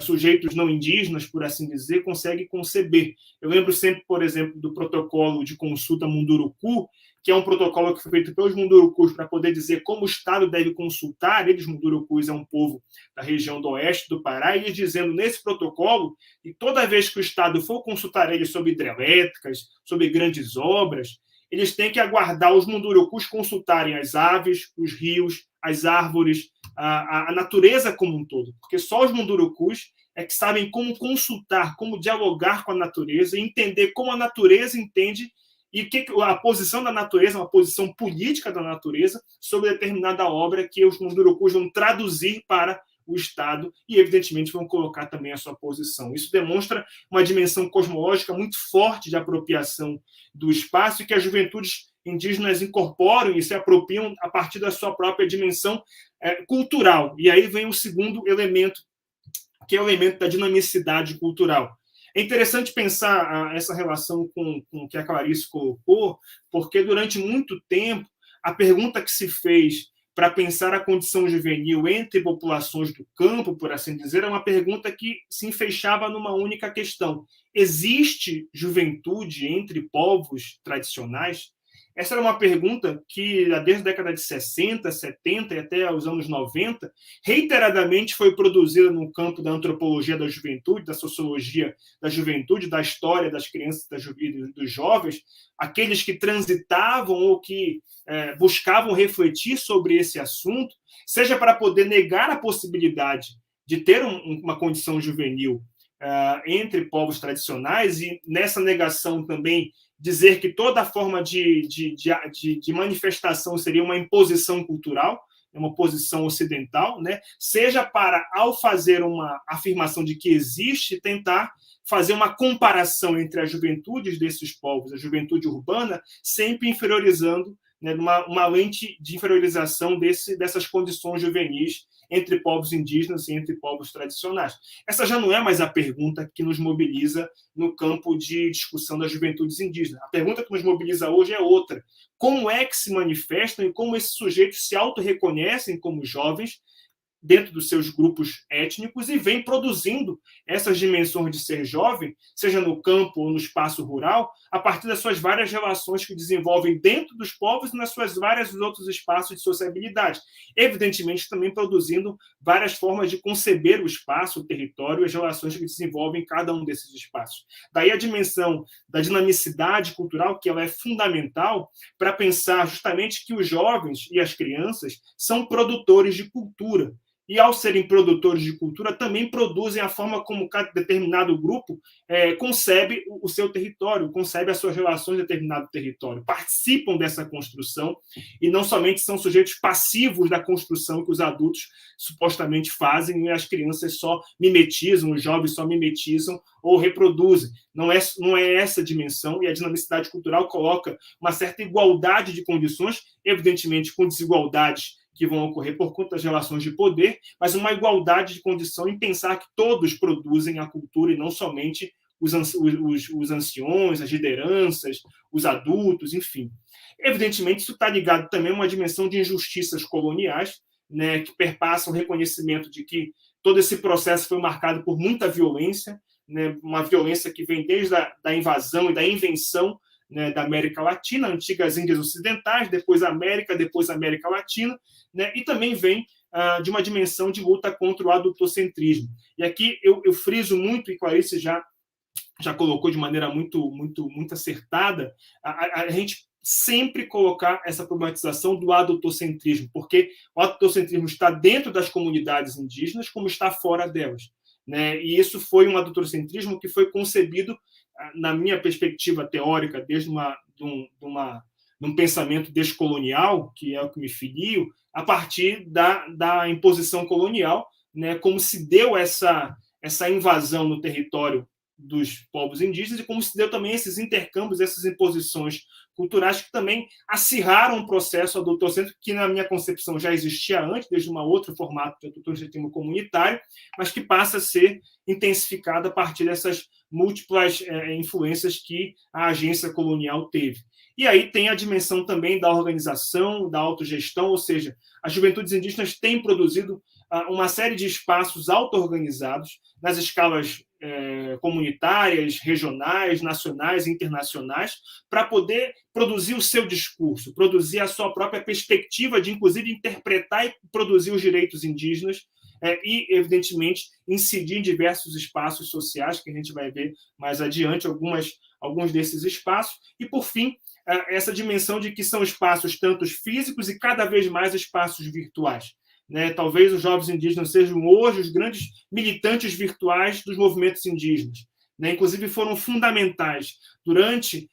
sujeitos não indígenas, por assim dizer, consegue conceber. Eu lembro sempre, por exemplo, do protocolo de consulta Munduruku, que é um protocolo que foi feito pelos Mundurucus para poder dizer como o Estado deve consultar. Eles, Mundurucus, é um povo da região do oeste do Pará, e eles dizendo nesse protocolo, e toda vez que o Estado for consultar eles sobre hidrelétricas, sobre grandes obras, eles têm que aguardar os Mundurucus consultarem as aves, os rios, as árvores, a natureza como um todo, porque só os Mundurucus é que sabem como consultar, como dialogar com a natureza, e entender como a natureza entende e a posição da natureza, uma posição política da natureza sobre determinada obra que os Mundurucus vão traduzir para o Estado e, evidentemente, vão colocar também a sua posição. Isso demonstra uma dimensão cosmológica muito forte de apropriação do espaço e que as juventudes indígenas incorporam e se apropriam a partir da sua própria dimensão cultural. E aí vem o segundo elemento, que é o elemento da dinamicidade cultural. É interessante pensar essa relação com o que a Clarice colocou, porque durante muito tempo a pergunta que se fez para pensar a condição juvenil entre populações do campo, por assim dizer, é uma pergunta que se enfeixava numa única questão. Existe juventude entre povos tradicionais? Essa era uma pergunta que, desde a década de 60, 70 e até os anos 90, reiteradamente foi produzida no campo da antropologia da juventude, da sociologia da juventude, da história das crianças e dos jovens, aqueles que transitavam ou que buscavam refletir sobre esse assunto, seja para poder negar a possibilidade de ter uma condição juvenil entre povos tradicionais, e nessa negação também dizer que toda forma de manifestação seria uma imposição cultural, uma posição ocidental, né? Seja para, ao fazer uma afirmação de que existe, tentar fazer uma comparação entre as juventudes desses povos, a juventude urbana, sempre inferiorizando, né, uma lente de inferiorização dessas condições juvenis entre povos indígenas e entre povos tradicionais. Essa já não é mais a pergunta que nos mobiliza no campo de discussão das juventudes indígenas. A pergunta que nos mobiliza hoje é outra. Como é que se manifestam e como esses sujeitos se autorreconhecem como jovens dentro dos seus grupos étnicos e vem produzindo essas dimensões de ser jovem, seja no campo ou no espaço rural, a partir das suas várias relações que desenvolvem dentro dos povos e nas suas vários outros espaços de sociabilidade. Evidentemente, também produzindo várias formas de conceber o espaço, o território e as relações que desenvolvem em cada um desses espaços. Daí a dimensão da dinamicidade cultural, que ela é fundamental para pensar justamente que os jovens e as crianças são produtores de cultura. E, ao serem produtores de cultura, também produzem a forma como cada determinado grupo concebe o seu território, concebe as suas relações em determinado território, participam dessa construção e não somente são sujeitos passivos da construção que os adultos supostamente fazem e as crianças só mimetizam, os jovens só mimetizam ou reproduzem. Não é essa a dimensão, e a dinamicidade cultural coloca uma certa igualdade de condições, evidentemente com desigualdades que vão ocorrer por conta das relações de poder, mas uma igualdade de condição em pensar que todos produzem a cultura e não somente os anciões, as lideranças, os adultos, enfim. Evidentemente, isso está ligado também a uma dimensão de injustiças coloniais, né, que perpassam o reconhecimento de que todo esse processo foi marcado por muita violência, né, uma violência que vem desde a invasão e da invenção, né, da América Latina, antigas Índias Ocidentais, depois América Latina, né, e também vem de uma dimensão de luta contra o adultocentrismo. E aqui eu friso muito, e Clarice já colocou de maneira muito acertada, a gente sempre colocar essa problematização do adultocentrismo, porque o adultocentrismo está dentro das comunidades indígenas como está fora delas, né? E isso foi um adultocentrismo que foi concebido, na minha perspectiva teórica, desde um pensamento descolonial, que é o que me filio, a partir da imposição colonial, né, como se deu essa invasão no território dos povos indígenas e como se deu também esses intercâmbios, essas imposições culturais que também acirraram um processo adultocêntrico que, na minha concepção, já existia antes, desde um outro formato de adultocentrismo comunitário, mas que passa a ser intensificado a partir dessas múltiplas influências que a agência colonial teve. E aí tem a dimensão também da organização, da autogestão, ou seja, as juventudes indígenas têm produzido uma série de espaços auto-organizados nas escalas comunitárias, regionais, nacionais e internacionais, para poder produzir o seu discurso, produzir a sua própria perspectiva de, inclusive, interpretar e produzir os direitos indígenas e, evidentemente, incidir em diversos espaços sociais, que a gente vai ver mais adiante, alguns desses espaços. E, por fim, essa dimensão de que são espaços tanto físicos e cada vez mais espaços virtuais. Né? Talvez os jovens indígenas sejam hoje os grandes militantes virtuais dos movimentos indígenas. Né? Inclusive, foram fundamentais durante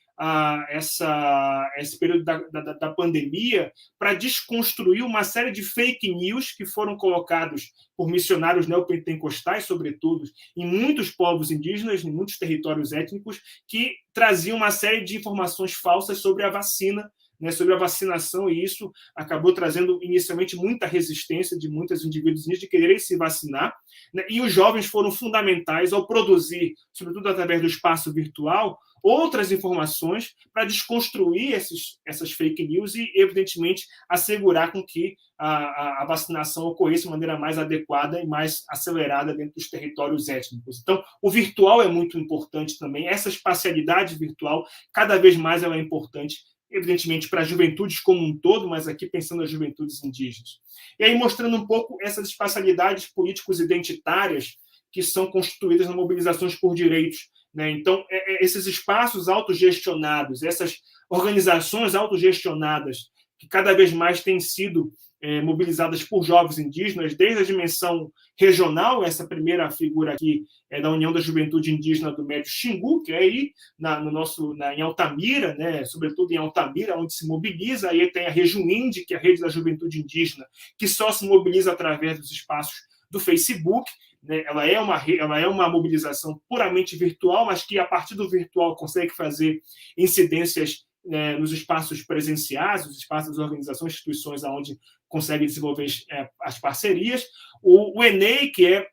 esse período da pandemia para desconstruir uma série de fake news que foram colocados por missionários neopentecostais, sobretudo, em muitos povos indígenas, em muitos territórios étnicos, que traziam uma série de informações falsas sobre a vacina, né, sobre a vacinação, e isso acabou trazendo inicialmente muita resistência de muitos indivíduos de quererem se vacinar, né, e os jovens foram fundamentais ao produzir, sobretudo através do espaço virtual, outras informações para desconstruir essas fake news e, evidentemente, assegurar com que a vacinação ocorresse de maneira mais adequada e mais acelerada dentro dos territórios étnicos. Então, o virtual é muito importante também, essa espacialidade virtual, cada vez mais ela é importante, evidentemente, para as juventudes como um todo, mas aqui pensando nas juventudes indígenas. E aí mostrando um pouco essas espacialidades políticos identitárias que são constituídas nas mobilizações por direitos. Né? Então, esses espaços autogestionados, essas organizações autogestionadas, que cada vez mais têm sido mobilizadas por jovens indígenas, desde a dimensão regional, essa primeira figura aqui é da União da Juventude Indígena do Médio Xingu, que é aí em Altamira, né, sobretudo em Altamira, onde se mobiliza. Aí tem a Rejuinde, que é a Rede da Juventude Indígena, que só se mobiliza através dos espaços do Facebook. Né? Ela é uma mobilização puramente virtual, mas que, a partir do virtual, consegue fazer incidências nos espaços presenciais, nos espaços das organizações, instituições onde consegue desenvolver as parcerias. O ENEI, que é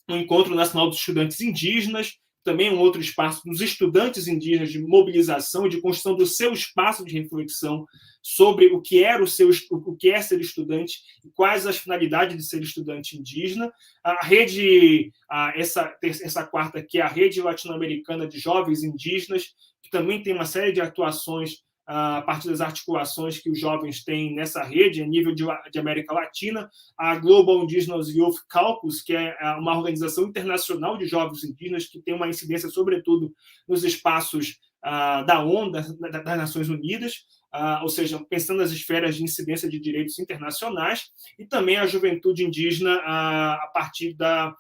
o Encontro Nacional dos Estudantes Indígenas, também um outro espaço dos estudantes indígenas de mobilização e de construção do seu espaço de reflexão sobre o que é ser estudante e quais as finalidades de ser estudante indígena. A rede, essa quarta aqui, é a Rede Latino-Americana de Jovens Indígenas, que também tem uma série de atuações a partir das articulações que os jovens têm nessa rede, a nível de América Latina. A Global Indigenous Youth Caucus, que é uma organização internacional de jovens indígenas, que tem uma incidência, sobretudo, nos espaços da ONU, das Nações Unidas, ou seja, pensando nas esferas de incidência de direitos internacionais, e também a Juventude Indígena, a partir da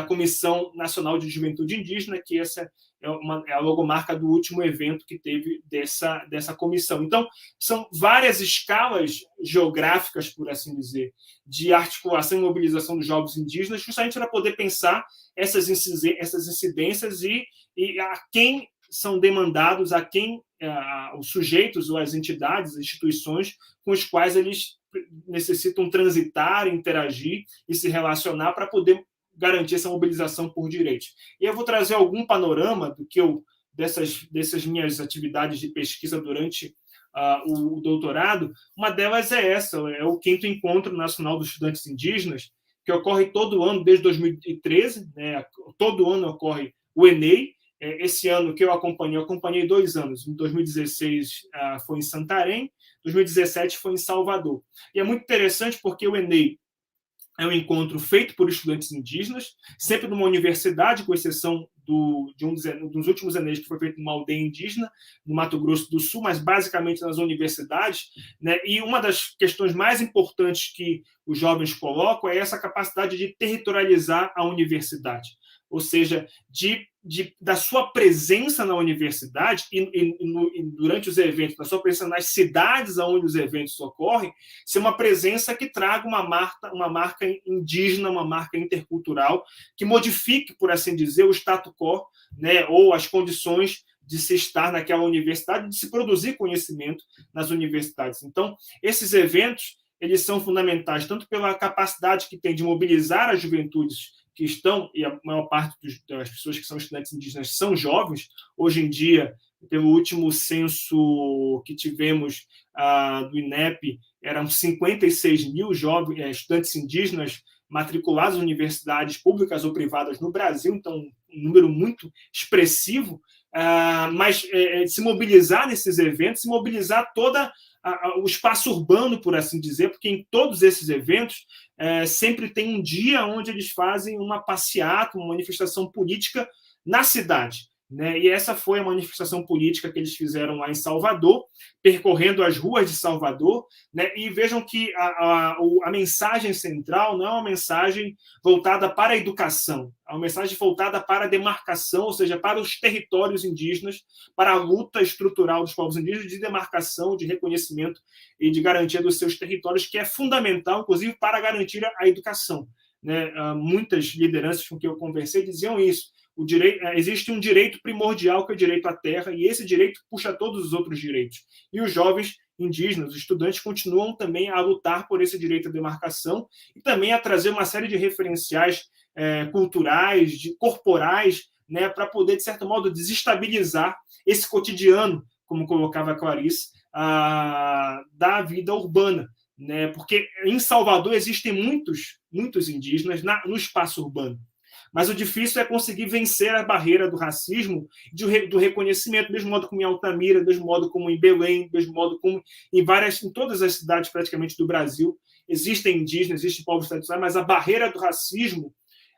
Comissão Nacional de Juventude Indígena, que essa é a logomarca do último evento que teve dessa comissão. Então, são várias escalas geográficas, por assim dizer, de articulação e mobilização dos jovens indígenas, justamente para poder pensar essas incidências e a quem são demandados, a quem os sujeitos ou as entidades, as instituições com os quais eles necessitam transitar, interagir e se relacionar para poder garantir essa mobilização por direitos. E eu vou trazer algum panorama do que dessas minhas atividades de pesquisa durante o doutorado. Uma delas é essa, é o 5º Encontro Nacional dos Estudantes Indígenas, que ocorre todo ano, desde 2013, né? Todo ano ocorre o ENEI. Esse ano que eu acompanhei 2 anos. Em 2016 foi em Santarém, 2017 foi em Salvador. E é muito interessante porque o ENEI é um encontro feito por estudantes indígenas, sempre numa universidade, com exceção de um dos últimos ENEIs, que foi feito numa aldeia indígena, no Mato Grosso do Sul, mas basicamente nas universidades. Né? E uma das questões mais importantes que os jovens colocam é essa capacidade de territorializar a universidade, ou seja, da sua presença na universidade e durante os eventos, da sua presença nas cidades onde os eventos ocorrem, ser uma presença que traga uma marca indígena, uma marca intercultural, que modifique, por assim dizer, o status quo, né, ou as condições de se estar naquela universidade, de se produzir conhecimento nas universidades. Então, esses eventos, eles são fundamentais, tanto pela capacidade que tem de mobilizar as juventudes que estão, e a maior parte das pessoas que são estudantes indígenas são jovens. Hoje em dia, pelo último censo que tivemos do INEP, eram 56 mil estudantes indígenas matriculados em universidades públicas ou privadas no Brasil, então um número muito expressivo, mas se mobilizar nesses eventos, se mobilizar o espaço urbano, por assim dizer, porque em todos esses eventos sempre tem um dia onde eles fazem uma passeata, uma manifestação política na cidade. Né? E essa foi a manifestação política que eles fizeram lá em Salvador, percorrendo as ruas de Salvador. Né? E vejam que a mensagem central não é uma mensagem voltada para a educação, é uma mensagem voltada para a demarcação, ou seja, para os territórios indígenas, para a luta estrutural dos povos indígenas de demarcação, de reconhecimento e de garantia dos seus territórios, que é fundamental, inclusive, para garantir a educação. Né? Muitas lideranças com que eu conversei diziam isso. Existe um direito primordial, que é o direito à terra, e esse direito puxa todos os outros direitos. E os jovens indígenas, os estudantes, continuam também a lutar por esse direito à demarcação e também a trazer uma série de referenciais culturais, corporais, né, para poder, de certo modo, desestabilizar esse cotidiano, como colocava a Clarice, da vida urbana. Né? Porque em Salvador existem muitos indígenas no espaço urbano. Mas o difícil é conseguir vencer a barreira do racismo, do reconhecimento, do mesmo modo como em Altamira, do mesmo modo como em Belém, do mesmo modo como em todas as cidades praticamente do Brasil. Existem indígenas, existem povos tradicionais, mas a barreira do racismo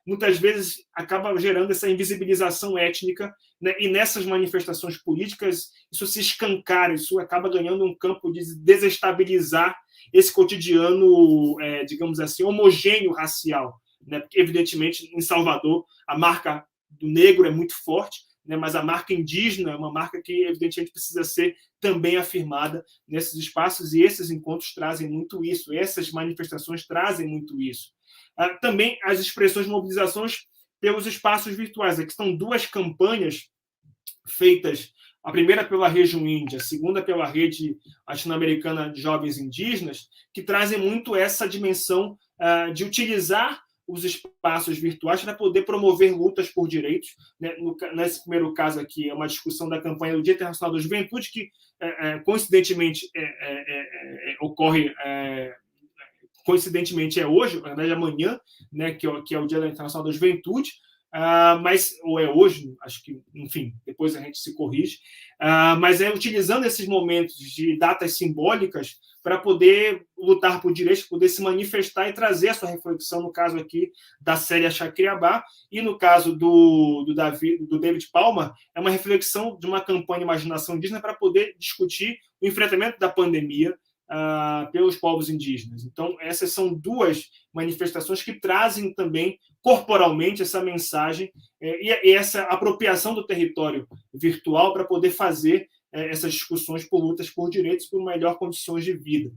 muitas vezes acaba gerando essa invisibilização étnica, né? E nessas manifestações políticas isso se escancara, isso acaba ganhando um campo de desestabilizar esse cotidiano, digamos assim, homogêneo racial, né? Porque, evidentemente, em Salvador, a marca do negro é muito forte, né? Mas a marca indígena é uma marca que, evidentemente, precisa ser também afirmada nesses espaços, e esses encontros trazem muito isso, essas manifestações trazem muito isso. Também as expressões de mobilizações pelos espaços virtuais. Aqui estão 2 campanhas feitas, a primeira pela Rede Índia, a segunda pela Rede Latino-Americana de Jovens Indígenas, que trazem muito essa dimensão de utilizar os espaços virtuais para poder promover lutas por direitos. Né? Nesse primeiro caso aqui, é uma discussão da campanha do Dia Internacional da Juventude, que, coincidentemente, ocorre... coincidentemente é hoje, na verdade amanhã, né, que é o Dia Internacional da Juventude, ou é hoje, acho que, enfim, depois a gente se corrige, mas é utilizando esses momentos de datas simbólicas para poder lutar por direitos, poder se manifestar e trazer a sua reflexão, no caso aqui da Célia Chacriabá, e no caso do David Palmer, é uma reflexão de uma campanha Imaginação Indígena para poder discutir o enfrentamento da pandemia pelos povos indígenas. Então, essas são 2 manifestações que trazem também corporalmente essa mensagem e essa apropriação do território virtual para poder fazer essas discussões por lutas por direitos, por melhor condições de vida.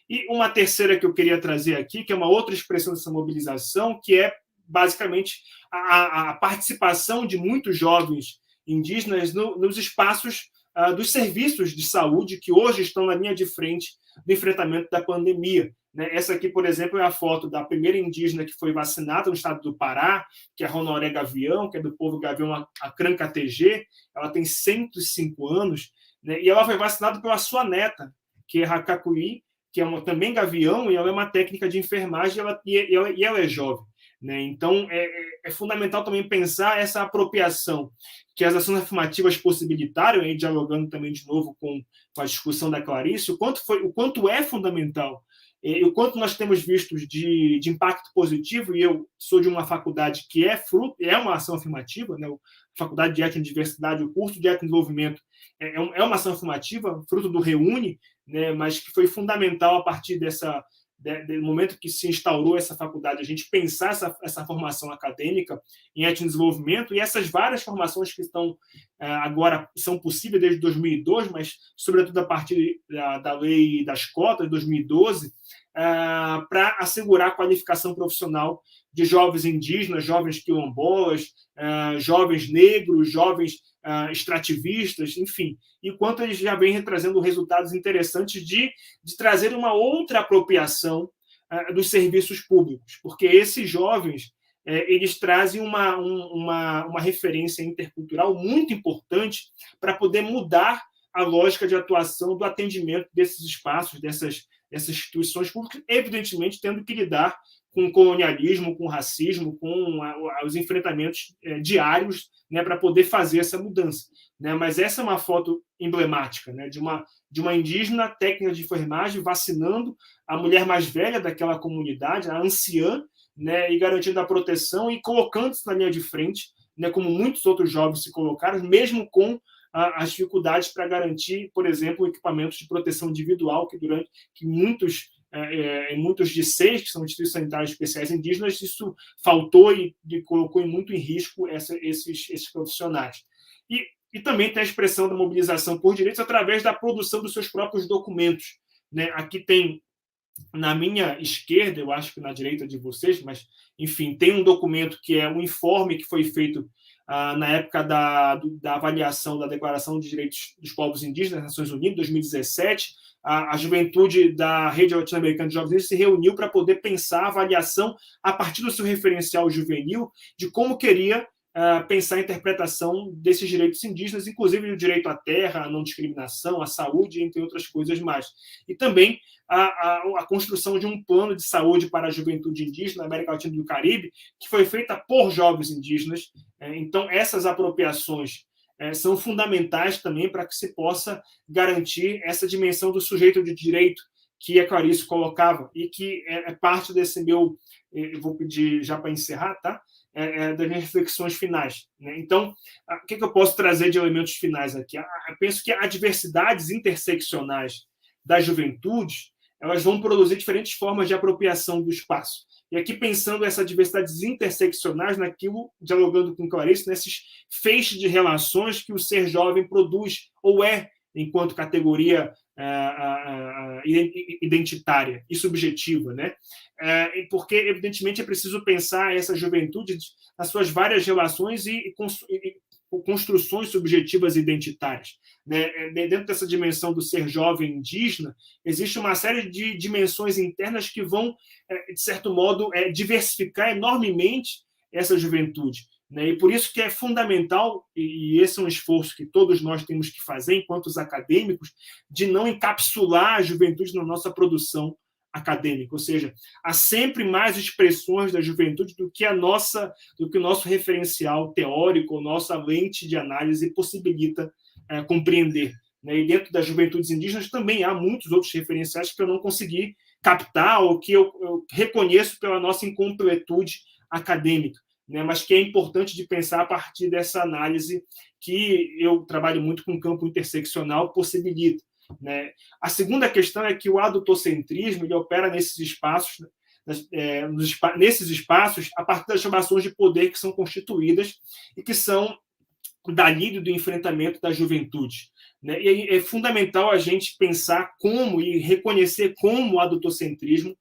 E uma terceira que eu queria trazer aqui, que é uma outra expressão dessa mobilização, que é basicamente a participação de muitos jovens indígenas nos espaços dos serviços de saúde que hoje estão na linha de frente do enfrentamento da pandemia. Essa aqui, por exemplo, é a foto da primeira indígena que foi vacinada no estado do Pará, que é a Honoré Gavião, que é do povo Gavião Acrancatg. Ela tem 105 anos, né? E ela foi vacinada pela sua neta, que é Hacacuí, que é também Gavião, e ela é uma técnica de enfermagem e ela é jovem. Né? Então, é fundamental também pensar essa apropriação que as ações afirmativas possibilitaram, aí, dialogando também de novo com a discussão da Clarice, o quanto é fundamental e o quanto nós temos visto de impacto positivo, e eu sou de uma faculdade que é uma ação afirmativa, né? A Faculdade de Étnica e Diversidade, o curso de Étnica e Desenvolvimento é uma ação afirmativa, fruto do Reúne, né? Mas que foi fundamental a partir do momento que se instaurou essa faculdade, a gente pensar essa formação acadêmica em étnica e desenvolvimento, e essas várias formações que estão agora são possíveis desde 2002, mas sobretudo a partir da lei das cotas de 2012, para assegurar a qualificação profissional de jovens indígenas, jovens quilombolas, jovens negros, jovens extrativistas, enfim, enquanto eles já vêm trazendo resultados interessantes de trazer uma outra apropriação dos serviços públicos, porque esses jovens eles trazem uma referência intercultural muito importante para poder mudar a lógica de atuação do atendimento desses espaços, dessas instituições públicas, evidentemente tendo que lidar com o colonialismo, com o racismo, com os enfrentamentos diários, né, para poder fazer essa mudança. Né? Mas essa é uma foto emblemática, né, de uma indígena técnica de enfermagem vacinando a mulher mais velha daquela comunidade, a anciã, né, e garantindo a proteção e colocando-se na linha de frente, né, como muitos outros jovens se colocaram, mesmo com as dificuldades para garantir, por exemplo, equipamentos de proteção individual, que muitos DICEIs, que são institutos sanitários especiais indígenas, isso faltou e colocou muito em risco esses profissionais. E também tem a expressão da mobilização por direitos através da produção dos seus próprios documentos. Né? Aqui tem, na minha esquerda, eu acho que na direita de vocês, mas, enfim, tem um documento que é um informe que foi feito na época da avaliação da Declaração de Direitos dos Povos Indígenas das Nações Unidas, 2017, a juventude da Rede Latino-Americana de Jovens Indígenas se reuniu para poder pensar a avaliação, a partir do seu referencial juvenil, de como queria pensar a interpretação desses direitos indígenas, inclusive o direito à terra, à não discriminação, à saúde, entre outras coisas mais. E também a construção de um plano de saúde para a juventude indígena na América Latina e do Caribe, que foi feita por jovens indígenas. Então, essas apropriações são fundamentais também para que se possa garantir essa dimensão do sujeito de direito que a Clarice colocava, e que é parte desse meu... Eu vou pedir já para encerrar, tá? Das minhas reflexões finais. Né? Então, o que eu posso trazer de elementos finais aqui? Eu penso que as diversidades interseccionais das juventudes elas vão produzir diferentes formas de apropriação do espaço. E aqui pensando essas diversidades interseccionais naquilo, dialogando com Clarice, nesses feixes de relações que o ser jovem produz, ou é, enquanto categoria identitária e subjetiva, né? Porque, evidentemente, é preciso pensar essa juventude nas suas várias relações e construções subjetivas identitárias. Né? Dentro dessa dimensão do ser jovem indígena, existe uma série de dimensões internas que vão, de certo modo, diversificar enormemente essa juventude. Né? E por isso que é fundamental, e esse é um esforço que todos nós temos que fazer, enquanto os acadêmicos, de não encapsular a juventude na nossa produção acadêmica, ou seja, há sempre mais expressões da juventude do que o nosso referencial teórico, nossa lente de análise possibilita compreender. Né? E dentro das juventudes indígenas também há muitos outros referenciais que eu não consegui captar ou que eu reconheço pela nossa incompletude acadêmica, né? Mas que é importante de pensar a partir dessa análise que eu trabalho muito com o campo interseccional possibilita. Né? A segunda questão é que o adultocentrismo ele opera nesses espaços, a partir das relações de poder que são constituídas e que são da lida do enfrentamento da juventude. Né? E é fundamental a gente pensar como e reconhecer como o adultocentrismo,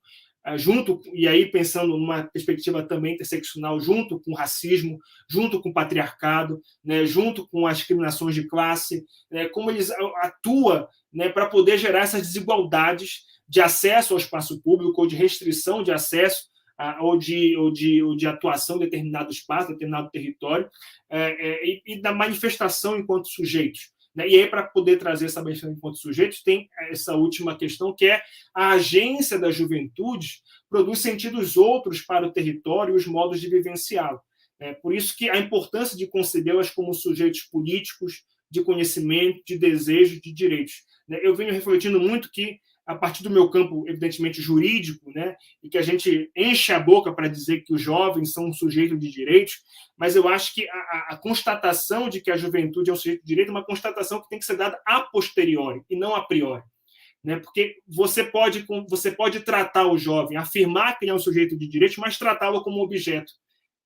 e aí pensando numa perspectiva também interseccional, junto com o racismo, junto com o patriarcado, né, junto com as discriminações de classe, né, como eles atuam, né, para poder gerar essas desigualdades de acesso ao espaço público ou de restrição de acesso ou de atuação em determinado espaço, determinado território, e da manifestação enquanto sujeitos. E aí, para poder trazer essa manifestação enquanto sujeitos, tem essa última questão, que é a agência da juventude produz sentidos outros para o território e os modos de vivenciá-lo. Por isso que a importância de concebê-las como sujeitos políticos, de conhecimento, de desejos, de direitos. Eu venho refletindo muito que, a partir do meu campo, evidentemente, jurídico, né, e que a gente enche a boca para dizer que os jovens são um sujeito de direitos, mas eu acho que a constatação de que a juventude é um sujeito de direito é uma constatação que tem que ser dada a posteriori e não a priori. Né? Porque você pode tratar o jovem, afirmar que ele é um sujeito de direitos, mas tratá-lo como um objeto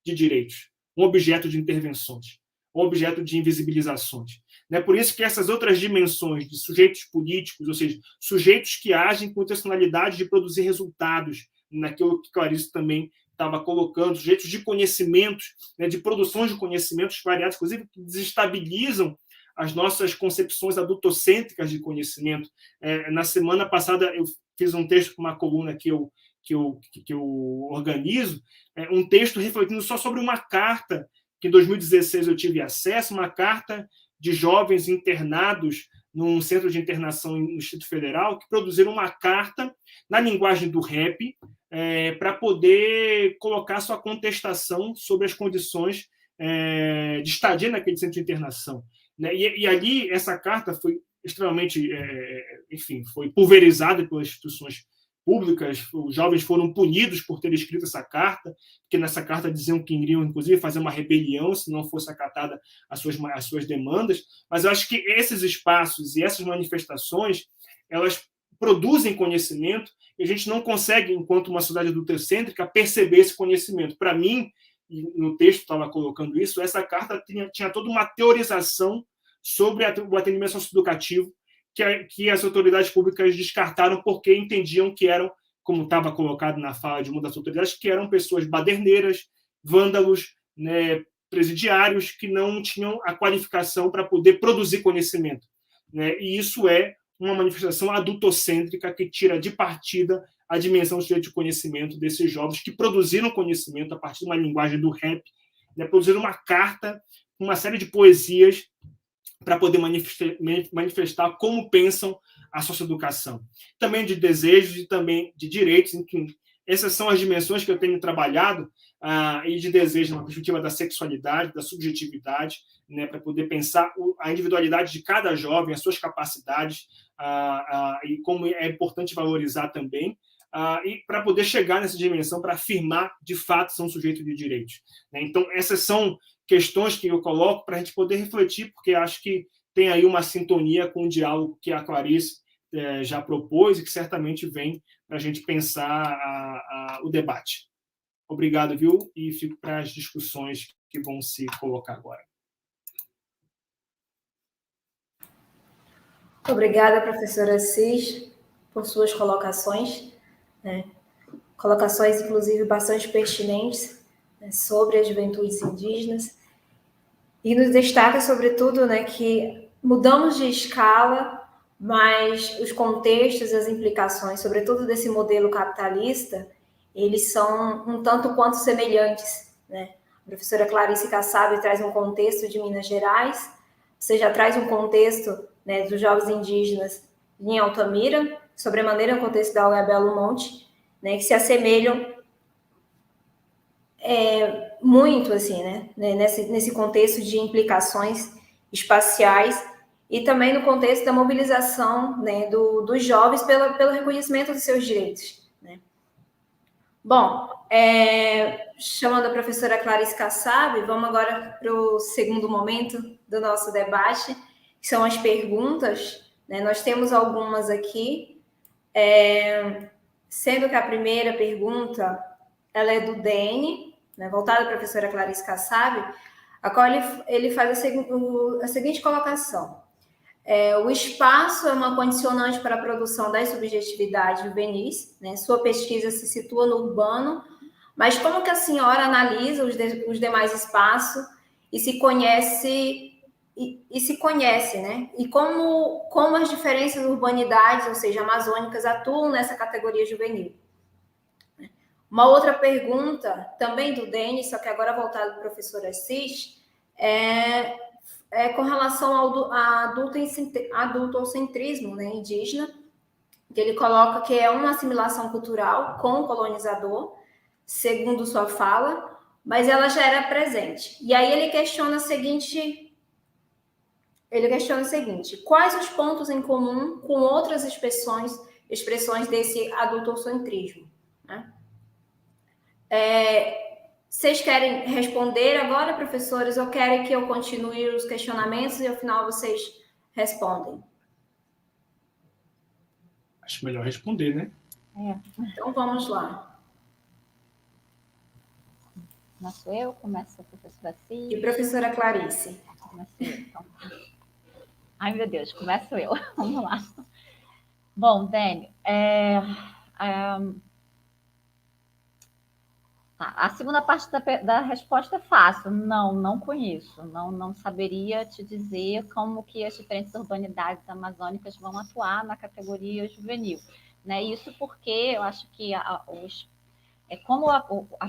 de direitos, um objeto de intervenções, um objeto de invisibilizações. Né? Por isso que essas outras dimensões de sujeitos políticos, ou seja, sujeitos que agem com intencionalidade de produzir resultados, naquilo que Clarice também estava colocando, sujeitos de conhecimentos, né, de produções de conhecimentos variados, inclusive que desestabilizam as nossas concepções adultocêntricas de conhecimento. Na semana passada eu fiz um texto com uma coluna que eu organizo, um texto refletindo só sobre uma carta que em 2016 eu tive acesso, uma carta de jovens internados num centro de internação no Distrito Federal, que produziram uma carta na linguagem do rap para poder colocar sua contestação sobre as condições de estadia naquele centro de internação. Né? E ali essa carta foi extremamente, foi pulverizada pelas instituições públicas. Os jovens foram punidos por ter escrito essa carta, porque nessa carta diziam que iriam, inclusive, fazer uma rebelião se não fosse acatada as suas demandas. Mas eu acho que esses espaços e essas manifestações, elas produzem conhecimento e a gente não consegue, enquanto uma sociedade adultocêntrica, perceber esse conhecimento. Para mim, e no texto estava colocando isso, essa carta tinha toda uma teorização sobre o atendimento socioeducativo que as autoridades públicas descartaram porque entendiam que eram, como estava colocado na fala de uma das autoridades, que eram pessoas baderneiras, vândalos, né, presidiários, que não tinham a qualificação para poder produzir conhecimento. Né? E isso é uma manifestação adultocêntrica que tira de partida a dimensão de conhecimento desses jovens que produziram conhecimento a partir de uma linguagem do rap, né, produziram uma carta, uma série de poesias para poder manifestar como pensam a socioeducação. Também de desejos e também de direitos, enfim. Essas são as dimensões que eu tenho trabalhado e de desejo na perspectiva da sexualidade, da subjetividade, né, para poder pensar a individualidade de cada jovem, as suas capacidades, e como é importante valorizar também, e para poder chegar nessa dimensão, para afirmar, de fato, são sujeitos de direitos. Né? Então, essas são questões que eu coloco para a gente poder refletir, porque acho que tem aí uma sintonia com o diálogo que a Clarice já propôs e que certamente vem para a gente pensar o debate. Obrigado, viu? E fico para as discussões que vão se colocar agora. Obrigada, professora Cis, por suas colocações, né? Colocações, inclusive, bastante pertinentes, né, sobre as juventudes indígenas, e nos destaca, sobretudo, né, que mudamos de escala, mas os contextos, as implicações, sobretudo desse modelo capitalista, eles são um tanto quanto semelhantes, né? A professora Clarice Kassab traz um contexto de Minas Gerais, você já traz um contexto, né, dos jovens indígenas em Altamira, sobremaneira o contexto da UEB Belo Monte, né, que se assemelham muito, assim, né, nesse contexto de implicações espaciais e também no contexto da mobilização, né, dos jovens pelo reconhecimento dos seus direitos, né. Bom, chamando a professora Clarice Kassab, vamos agora para o segundo momento do nosso debate, que são as perguntas, né. Nós temos algumas aqui, sendo que a primeira pergunta ela é do DN, né, voltada à professora Clarice Kassab, a qual ele faz a seguinte colocação. O espaço é uma condicionante para a produção das subjetividades juvenis, né? Sua pesquisa se situa no urbano, mas como que a senhora analisa os demais espaços e se conhece, né? E como as diferentes urbanidades, ou seja, amazônicas, atuam nessa categoria juvenil. Uma outra pergunta, também do Denis, só que agora voltada para a professora Cis, com relação ao adultocentrismo, né, indígena, que ele coloca que é uma assimilação cultural com o colonizador, segundo sua fala, mas ela já era presente. E aí ele questiona o seguinte, quais os pontos em comum com outras expressões desse adultocentrismo, né? Vocês querem responder agora, professores, ou querem que eu continue os questionamentos e ao final vocês respondem? Acho melhor responder, né? Então vamos lá. Começo eu, começa a professora Cis. E professora Clarice. Começo eu, então. Ai, meu Deus, começo eu. Vamos lá. Bom, Dani, a segunda parte da resposta é fácil. Não conheço. Não saberia te dizer como que as diferentes urbanidades amazônicas vão atuar na categoria juvenil, né? Isso porque eu acho que como a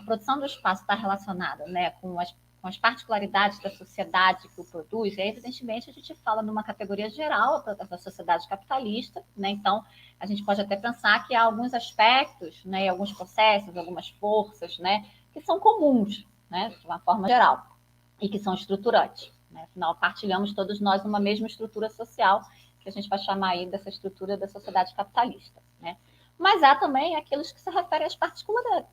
produção do espaço está relacionada, né, com as particularidades da sociedade que o produz, evidentemente a gente fala numa categoria geral da sociedade capitalista, né? Então a gente pode até pensar que há alguns aspectos, né, alguns processos, algumas forças, né, que são comuns, né, de uma forma geral, e que são estruturantes, né? Afinal, partilhamos todos nós uma mesma estrutura social, que a gente vai chamar aí dessa estrutura da sociedade capitalista, né? Mas há também aqueles que se referem às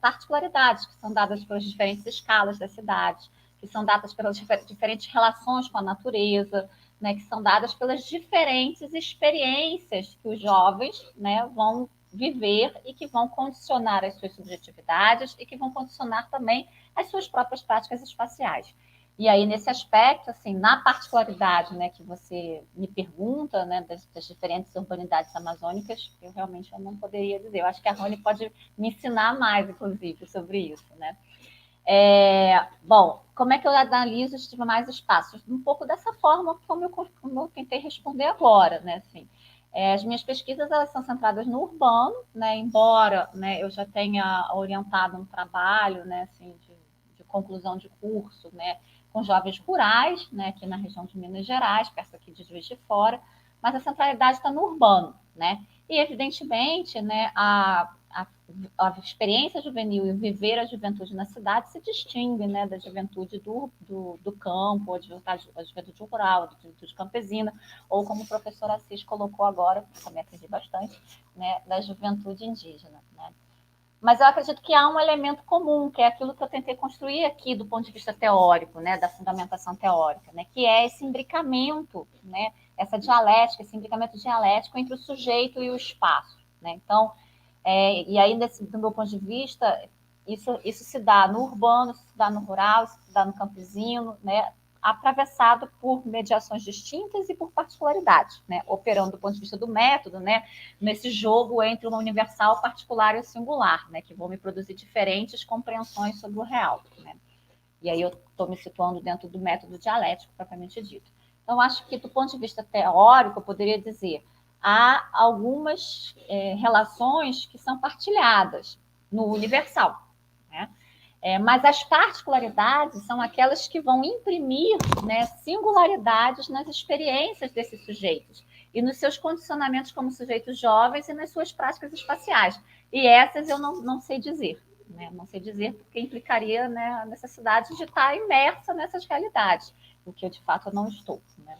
particularidades, que são dadas pelas diferentes escalas das cidades, que são dadas pelas diferentes relações com a natureza, né, que são dadas pelas diferentes experiências que os jovens, né, vão viver e que vão condicionar as suas subjetividades e que vão condicionar também as suas próprias práticas espaciais. E aí, nesse aspecto, assim, na particularidade, né, que você me pergunta, né, das diferentes urbanidades amazônicas, eu realmente não poderia dizer. Eu acho que a Rony pode me ensinar mais, inclusive, sobre isso, né? Bom, como é que eu analiso os demais espaços? Um pouco dessa forma como eu tentei responder agora, né? Assim, as minhas pesquisas elas são centradas no urbano, né? Embora, né, eu já tenha orientado um trabalho, né, assim, de conclusão de curso, né, com jovens rurais, né, aqui na região de Minas Gerais, perto aqui de Juiz de Fora, mas a centralidade está no urbano, né? E, evidentemente, né, a experiência juvenil e viver a juventude na cidade se distingue, né, da juventude do campo, a juventude rural, a juventude campesina, ou como o professor Assis colocou agora, também aprendi bastante, né, da juventude indígena, né? Mas eu acredito que há um elemento comum, que é aquilo que eu tentei construir aqui do ponto de vista teórico, né, da fundamentação teórica, né, que é esse imbricamento, né, essa dialética, esse imbricamento dialético entre o sujeito e o espaço, né? Então, e aí, do meu ponto de vista, isso se dá no urbano, isso se dá no rural, isso se dá no campesino, né? Atravessado por mediações distintas e por particularidades, né? Operando do ponto de vista do método, né? Nesse jogo entre uma universal, particular e o singular, né? Que vão me produzir diferentes compreensões sobre o real, né? E aí eu estou me situando dentro do método dialético, propriamente dito. Então, acho que, do ponto de vista teórico, eu poderia dizer, há algumas relações que são partilhadas no universal, né? Mas as particularidades são aquelas que vão imprimir, né, singularidades nas experiências desses sujeitos e nos seus condicionamentos como sujeitos jovens e nas suas práticas espaciais. E essas eu não sei dizer, né? Não sei dizer porque implicaria, né, a necessidade de estar imersa nessas realidades, o que eu, de fato, não estou, né?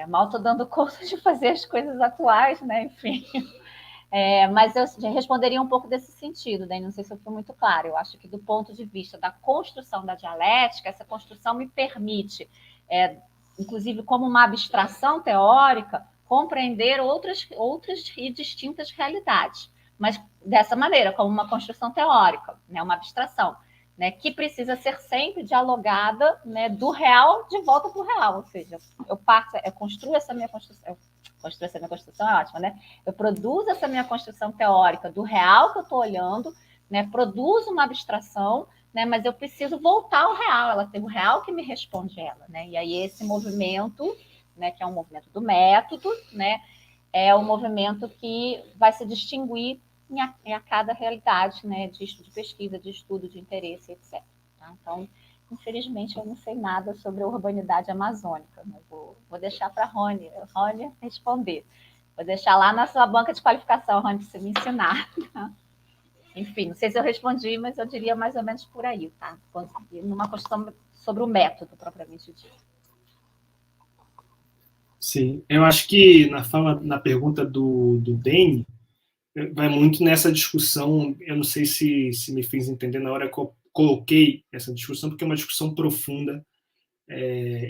Mal estou dando conta de fazer as coisas atuais, né? Enfim... mas eu responderia um pouco desse sentido, daí não sei se eu fui muito clara. Eu acho que, do ponto de vista da construção da dialética, essa construção me permite, inclusive como uma abstração teórica, compreender outras e distintas realidades, mas dessa maneira, como uma construção teórica, né, uma abstração, né, que precisa ser sempre dialogada, né, do real de volta para o real, ou seja, eu construo essa minha construção, essa minha construção é ótima, né? Eu produzo essa minha construção teórica do real que eu estou olhando, né? Produzo uma abstração, né? Mas eu preciso voltar ao real, ela tem o real que me responde ela, né? E aí esse movimento, né, que é um movimento do método, né, é um movimento que vai se distinguir em a cada realidade, né, de pesquisa, de estudo, de interesse, etc. Tá? Então, infelizmente, eu não sei nada sobre a urbanidade amazônica. Né? Vou deixar para a Rony responder. Vou deixar lá na sua banca de qualificação, Rony, para você me ensinar. Tá? Enfim, não sei se eu respondi, mas eu diria mais ou menos por aí, tá? Numa questão sobre o método, propriamente dito. Sim, eu acho que na pergunta do Dene, vai muito nessa discussão, eu não sei se me fiz entender na hora que eu coloquei essa discussão, porque é uma discussão profunda,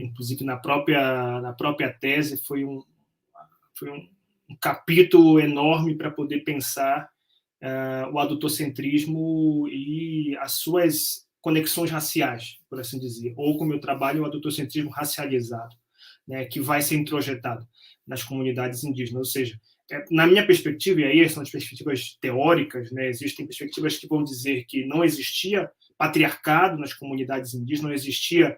inclusive na própria tese, foi um capítulo enorme para poder pensar o adultocentrismo e as suas conexões raciais, por assim dizer, ou como eu trabalho, o adultocentrismo racializado, né, que vai ser introjetado nas comunidades indígenas, ou seja, na minha perspectiva, e aí são as perspectivas teóricas, né, existem perspectivas que vão dizer que não existia patriarcado nas comunidades indígenas, não existia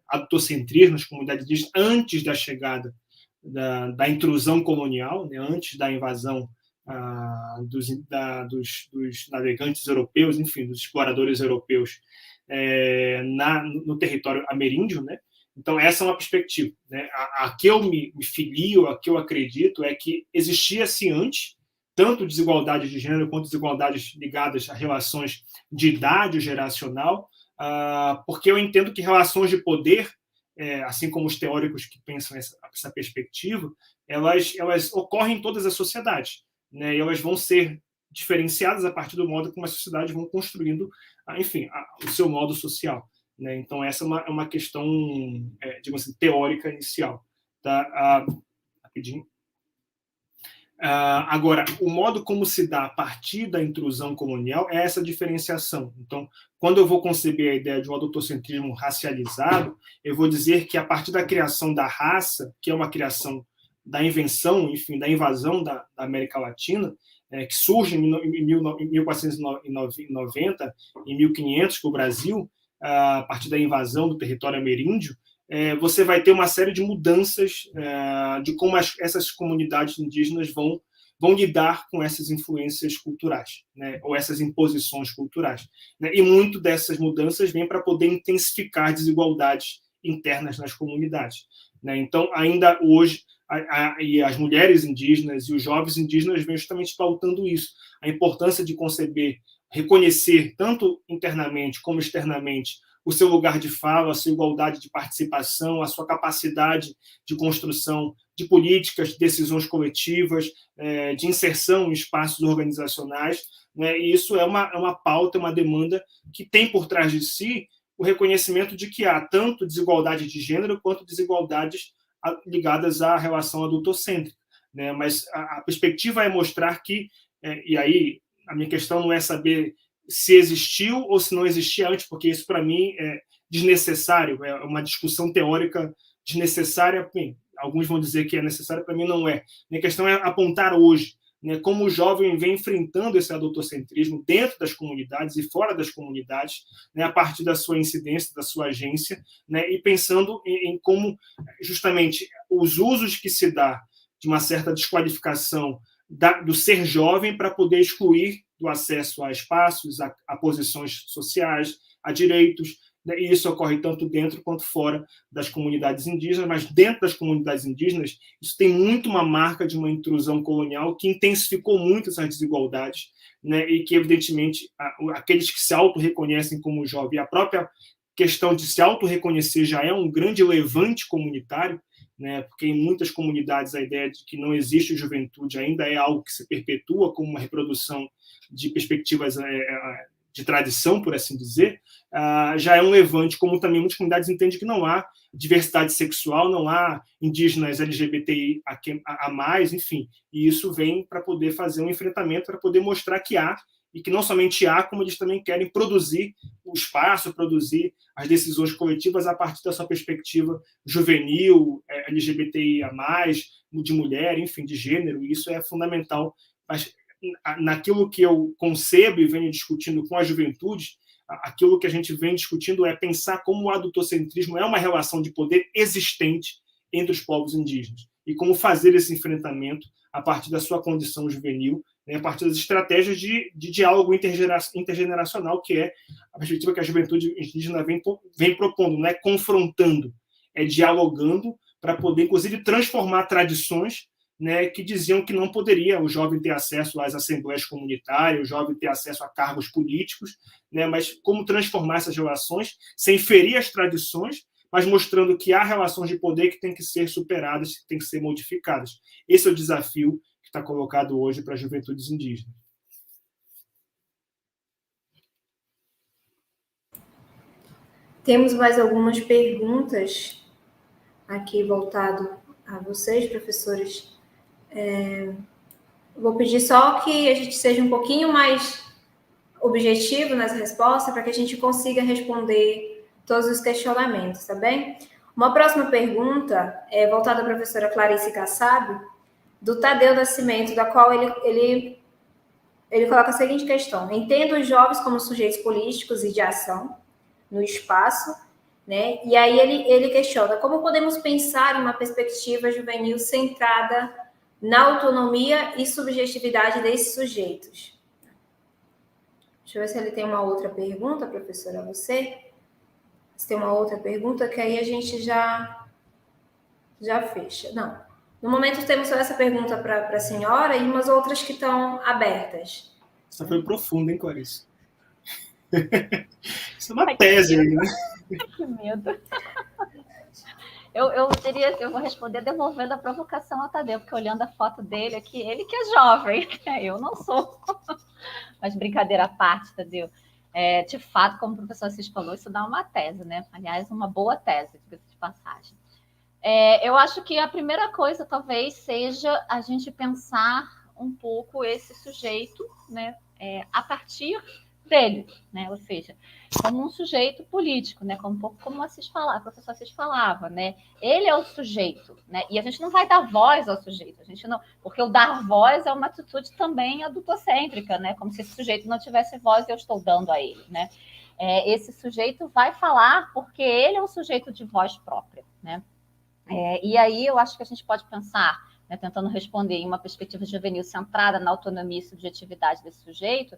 adultocentrismo nas comunidades indígenas antes da chegada da intrusão colonial, né, antes da invasão dos navegantes europeus, enfim, dos exploradores europeus no território ameríndio, né? Então, essa é uma perspectiva. Né? A que eu me filio, a que eu acredito, é que existia-se antes, tanto desigualdade de gênero quanto desigualdades ligadas a relações de idade geracional, porque eu entendo que relações de poder, assim como os teóricos que pensam essa perspectiva, elas ocorrem em todas as sociedades, né? E elas vão ser diferenciadas a partir do modo como as sociedades vão construindo, enfim, o seu modo social. Né? Então, essa é uma questão, digamos assim, teórica inicial. Tá? Rapidinho. Agora, o modo como se dá a partir da intrusão colonial é essa diferenciação. Então, quando eu vou conceber a ideia de um adultocentrismo racializado, eu vou dizer que a partir da criação da raça, que é uma criação da invenção, enfim, da invasão da América Latina, que surge em 1490, em 1500, para o Brasil, a partir da invasão do território ameríndio, você vai ter uma série de mudanças de como essas comunidades indígenas vão lidar com essas influências culturais, né, ou essas imposições culturais. Né, e muito dessas mudanças vem para poder intensificar desigualdades internas nas comunidades. Né. Então, ainda hoje, e as mulheres indígenas e os jovens indígenas vêm justamente pautando isso, a importância de reconhecer, tanto internamente como externamente, o seu lugar de fala, a sua igualdade de participação, a sua capacidade de construção de políticas, de decisões coletivas, de inserção em espaços organizacionais. Né? E isso é uma pauta, uma demanda que tem por trás de si o reconhecimento de que há tanto desigualdade de gênero quanto desigualdades ligadas à relação adultocêntrica, né? Mas a perspectiva é mostrar que, e aí a minha questão não é saber se existiu ou se não existia antes, porque isso para mim é desnecessário, é uma discussão teórica desnecessária. Bem, alguns vão dizer que é necessário, para mim não é. Minha questão é apontar hoje, né, como o jovem vem enfrentando esse adultocentrismo dentro das comunidades e fora das comunidades, né, a partir da sua incidência, da sua agência, né, e pensando em como justamente os usos que se dá de uma certa desqualificação do ser jovem para poder excluir do acesso a espaços, a posições sociais, a direitos, né, e isso ocorre tanto dentro quanto fora das comunidades indígenas, mas dentro das comunidades indígenas, isso tem muito uma marca de uma intrusão colonial que intensificou muito essas desigualdades, né, e que, evidentemente, aqueles que se auto-reconhecem como jovem, a própria questão de se auto-reconhecer já é um grande levante comunitário, né, porque em muitas comunidades a ideia de que não existe juventude ainda é algo que se perpetua como uma reprodução de perspectivas de tradição, por assim dizer, já é um levante, como também muitas comunidades entendem que não há diversidade sexual, não há indígenas LGBTI a mais, enfim, e isso vem para poder fazer um enfrentamento, para poder mostrar que há, e que não somente há, como eles também querem produzir o espaço, produzir as decisões coletivas a partir da sua perspectiva juvenil, LGBTI a mais, de mulher, enfim, de gênero, e isso é fundamental. Mas naquilo que eu concebo e venho discutindo com a juventude, aquilo que a gente vem discutindo é pensar como o adultocentrismo é uma relação de poder existente entre os povos indígenas e como fazer esse enfrentamento a partir da sua condição juvenil, né, a partir das estratégias de diálogo intergeneracional, que é a perspectiva que a juventude indígena vem propondo, não é confrontando, é dialogando para poder, inclusive, transformar tradições, né, que diziam que não poderia o jovem ter acesso às assembleias comunitárias, o jovem ter acesso a cargos políticos, né, mas como transformar essas relações sem ferir as tradições, mas mostrando que há relações de poder que têm que ser superadas, que têm que ser modificadas. Esse é o desafio que está colocado hoje para as juventudes indígenas. Temos mais algumas perguntas aqui voltado a vocês, professores. Vou pedir só que a gente seja um pouquinho mais objetivo nas respostas para que a gente consiga responder todos os questionamentos, tá bem? Uma próxima pergunta é voltada à professora Clarice Kassab, do Tadeu Nascimento, da qual ele coloca a seguinte questão: entendo os jovens como sujeitos políticos e de ação no espaço, né? E aí ele questiona como podemos pensar em uma perspectiva juvenil centrada na autonomia e subjetividade desses sujeitos. Deixa eu ver se ele tem uma outra pergunta, professora, a você. Se tem uma outra pergunta, que aí a gente já fecha. Não. No momento temos só essa pergunta para a senhora e umas outras que estão abertas. Essa foi profunda, hein, Clarice? Isso é uma tese aí, né? Que medo. Eu vou responder devolvendo a provocação ao Tadeu, porque olhando a foto dele aqui, ele que é jovem, eu não sou. Mas brincadeira à parte, Tadeu. De fato, como o professor Assis falou, isso dá uma tese, né? Aliás, uma boa tese, de passagem. Eu acho que a primeira coisa, talvez, seja a gente pensar um pouco esse sujeito, né, a partir dele, né? Ou seja, como um sujeito político, né? Como um pouco como o professor Assis falava, né? Ele é o sujeito, né? E a gente não vai dar voz ao sujeito, a gente não, porque o dar voz é uma atitude também adultocêntrica, né? Como se esse sujeito não tivesse voz e eu estou dando a ele, né? Esse sujeito vai falar porque ele é um sujeito de voz própria, né? E aí eu acho que a gente pode pensar, né, tentando responder em uma perspectiva juvenil centrada na autonomia e subjetividade desse sujeito,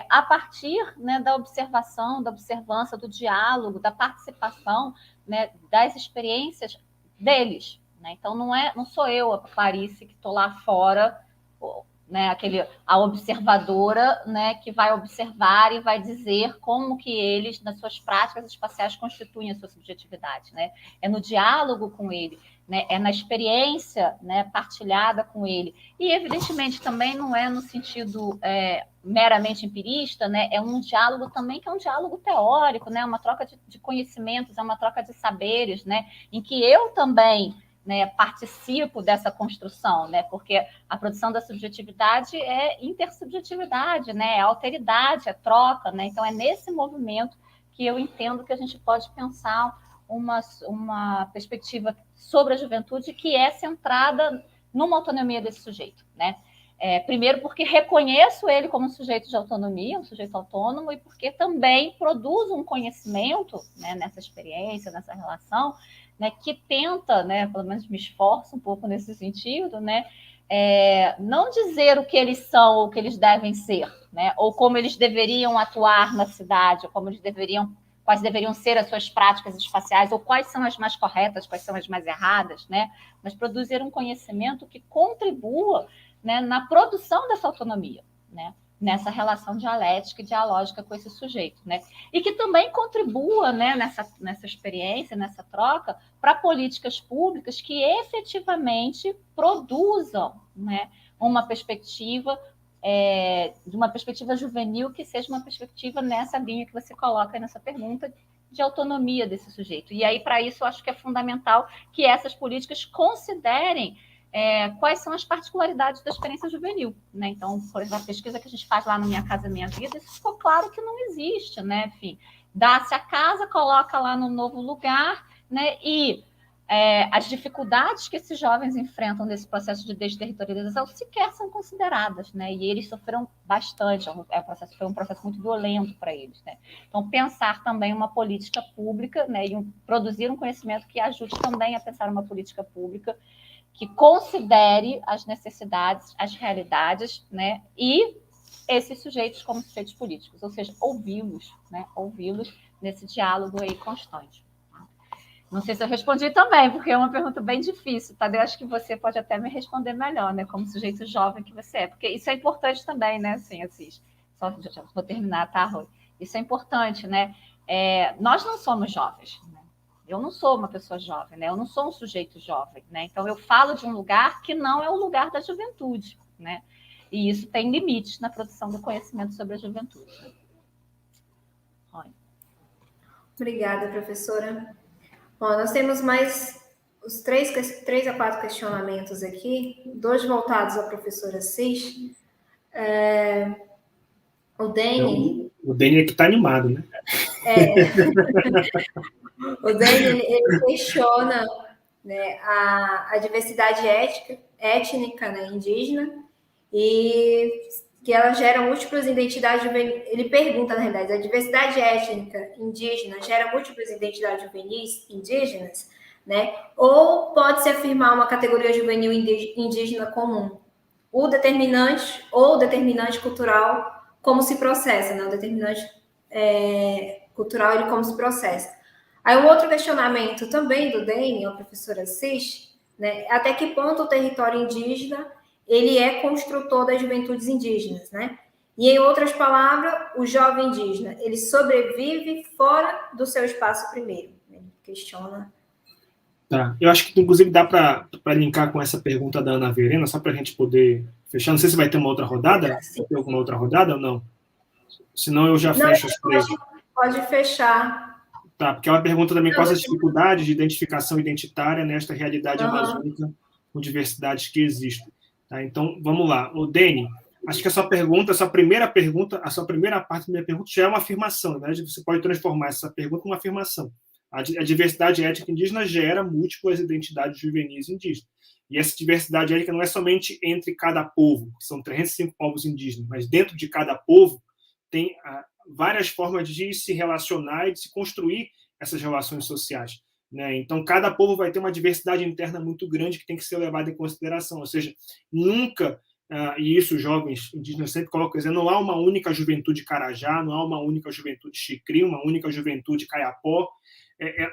a partir, né, da observação, da observância, do diálogo, da participação, né, das experiências deles. Né? Então, não sou eu, a Clarice, que estou lá fora né, a observadora, né, que vai observar e vai dizer como que eles, nas suas práticas espaciais, constituem a sua subjetividade, né? É no diálogo com ele, né? É na experiência, né, partilhada com ele. E, evidentemente, também não é no sentido meramente empirista, né? É um diálogo também que é um diálogo teórico, né? Uma troca de conhecimentos, é uma troca de saberes, né? Em que eu também, né, participo dessa construção, né, porque a produção da subjetividade é intersubjetividade, né, é alteridade, é troca, né, então é nesse movimento que eu entendo que a gente pode pensar uma perspectiva sobre a juventude que é centrada numa autonomia desse sujeito, né. Primeiro porque reconheço ele como um sujeito de autonomia, um sujeito autônomo, e porque também produzo um conhecimento, né, nessa experiência, nessa relação, né, que tenta, né, pelo menos me esforço um pouco nesse sentido, né, não dizer o que eles são ou o que eles devem ser, né, ou como eles deveriam atuar na cidade, ou quais deveriam ser as suas práticas espaciais, ou quais são as mais corretas, quais são as mais erradas, né, mas produzir um conhecimento que contribua, né, na produção dessa autonomia, né, nessa relação dialética e dialógica com esse sujeito, né? E que também contribua, né, nessa experiência, nessa troca, para políticas públicas que efetivamente produzam, né, uma perspectiva de uma perspectiva juvenil que seja uma perspectiva nessa linha que você coloca nessa pergunta de autonomia desse sujeito. E aí, para isso, eu acho que é fundamental que essas políticas considerem quais são as particularidades da experiência juvenil, né? Então, por exemplo, a pesquisa que a gente faz lá no Minha Casa Minha Vida, isso ficou claro que não existe, né? Enfim, dá-se a casa, coloca lá no novo lugar, né? E as dificuldades que esses jovens enfrentam nesse processo de desterritorialização sequer são consideradas, né? E eles sofreram bastante, foi um processo muito violento para eles, né? Então, pensar também uma política pública, né? E produzir um conhecimento que ajude também a pensar uma política pública que considere as necessidades, as realidades, né, e esses sujeitos como sujeitos políticos, ou seja, ouvi-los, né, ouvi-los nesse diálogo aí constante. Não sei se eu respondi também, porque é uma pergunta bem difícil, tá? Eu acho que você pode até me responder melhor, né, como sujeito jovem que você é, porque isso é importante também, né, assim, Assis. Só já vou terminar, tá, Rui? Isso é importante, né? Nós não somos jovens, né? Eu não sou uma pessoa jovem, né? Eu não sou um sujeito jovem, né? Então, eu falo de um lugar que não é o lugar da juventude, né? E isso tem limites na produção do conhecimento sobre a juventude. Obrigada, professora. Bom, nós temos mais os 3 a 4 questionamentos aqui, 2 voltados à professora Assis. O Dani... O Dani é que está animado, né? O Dani, ele questiona, né, a diversidade étnica, né, indígena, e que ela gera múltiplas identidades juvenis. Ele pergunta, na realidade, a diversidade étnica indígena gera múltiplas identidades juvenis indígenas, né? Ou pode-se afirmar uma categoria juvenil indígena comum? O determinante ou determinante cultural, como se processa, né? O determinante cultural, ele como se processa. Aí um outro questionamento também do Dani, a professora Assis, né? Até que ponto o território indígena ele é construtor das juventudes indígenas, né? E, em outras palavras, o jovem indígena, ele sobrevive fora do seu espaço primeiro. Ele questiona. Tá. Eu acho que, inclusive, dá para linkar com essa pergunta da Ana Verena, só para a gente poder fechar. Não sei se vai ter uma outra rodada. Sim. Vai ter alguma outra rodada ou não? Senão eu já fecho as 3. Pode fechar. Tá, porque ela pergunta também quais as dificuldades de identificação identitária nesta realidade amazônica com diversidades que existem. Tá, então, vamos lá. O Dani, acho que a sua primeira parte da minha pergunta já é uma afirmação, né? Você pode transformar essa pergunta em uma afirmação. A diversidade étnica indígena gera múltiplas identidades juvenis indígenas. E essa diversidade étnica não é somente entre cada povo, que são 305 povos indígenas, mas dentro de cada povo tem várias formas de se relacionar e de se construir essas relações sociais, né? Então, cada povo vai ter uma diversidade interna muito grande que tem que ser levada em consideração. Ou seja, nunca, e isso os jovens indígenas sempre colocam, dizer, não há uma única juventude Carajá, não há uma única juventude Xicri, uma única juventude Caiapó.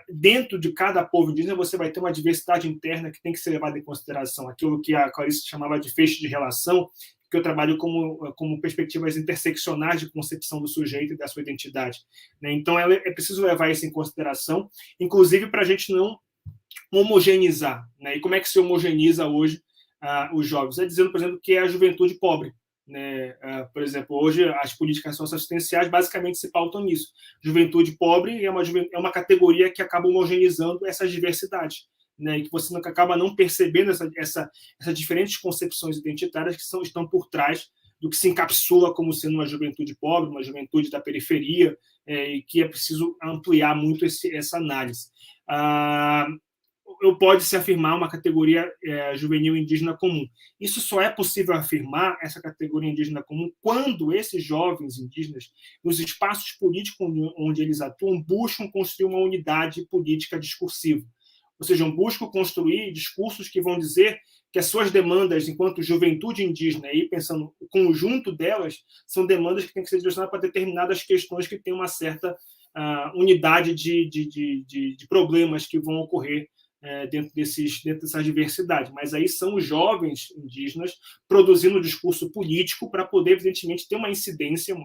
Dentro de cada povo indígena você vai ter uma diversidade interna que tem que ser levada em consideração. Aquilo que a Clarice chamava de feixe de relação, porque eu trabalho como perspectivas interseccionais de concepção do sujeito e da sua identidade, né? Então, é preciso levar isso em consideração, inclusive para a gente não homogeneizar, né? E como é que se homogeneiza hoje os jovens? É dizendo, por exemplo, que é a juventude pobre, né? Por exemplo, hoje as políticas socioassistenciais basicamente se pautam nisso. Juventude pobre é uma categoria que acaba homogeneizando essas diversidades, né? E que você acaba não percebendo essas diferentes concepções identitárias que estão por trás do que se encapsula como sendo uma juventude pobre, uma juventude da periferia, e que é preciso ampliar muito essa análise. Pode-se afirmar uma categoria juvenil indígena comum. Isso só é possível afirmar, essa categoria indígena comum, quando esses jovens indígenas, nos espaços políticos onde eles atuam, buscam construir uma unidade política discursiva. Ou seja, buscam construir discursos que vão dizer que as suas demandas enquanto juventude indígena, aí pensando o conjunto delas, são demandas que têm que ser direcionadas para determinadas questões que têm uma certa unidade de problemas que vão ocorrer dentro dessa diversidade. Mas aí são os jovens indígenas produzindo um discurso político para poder, evidentemente, ter uma incidência,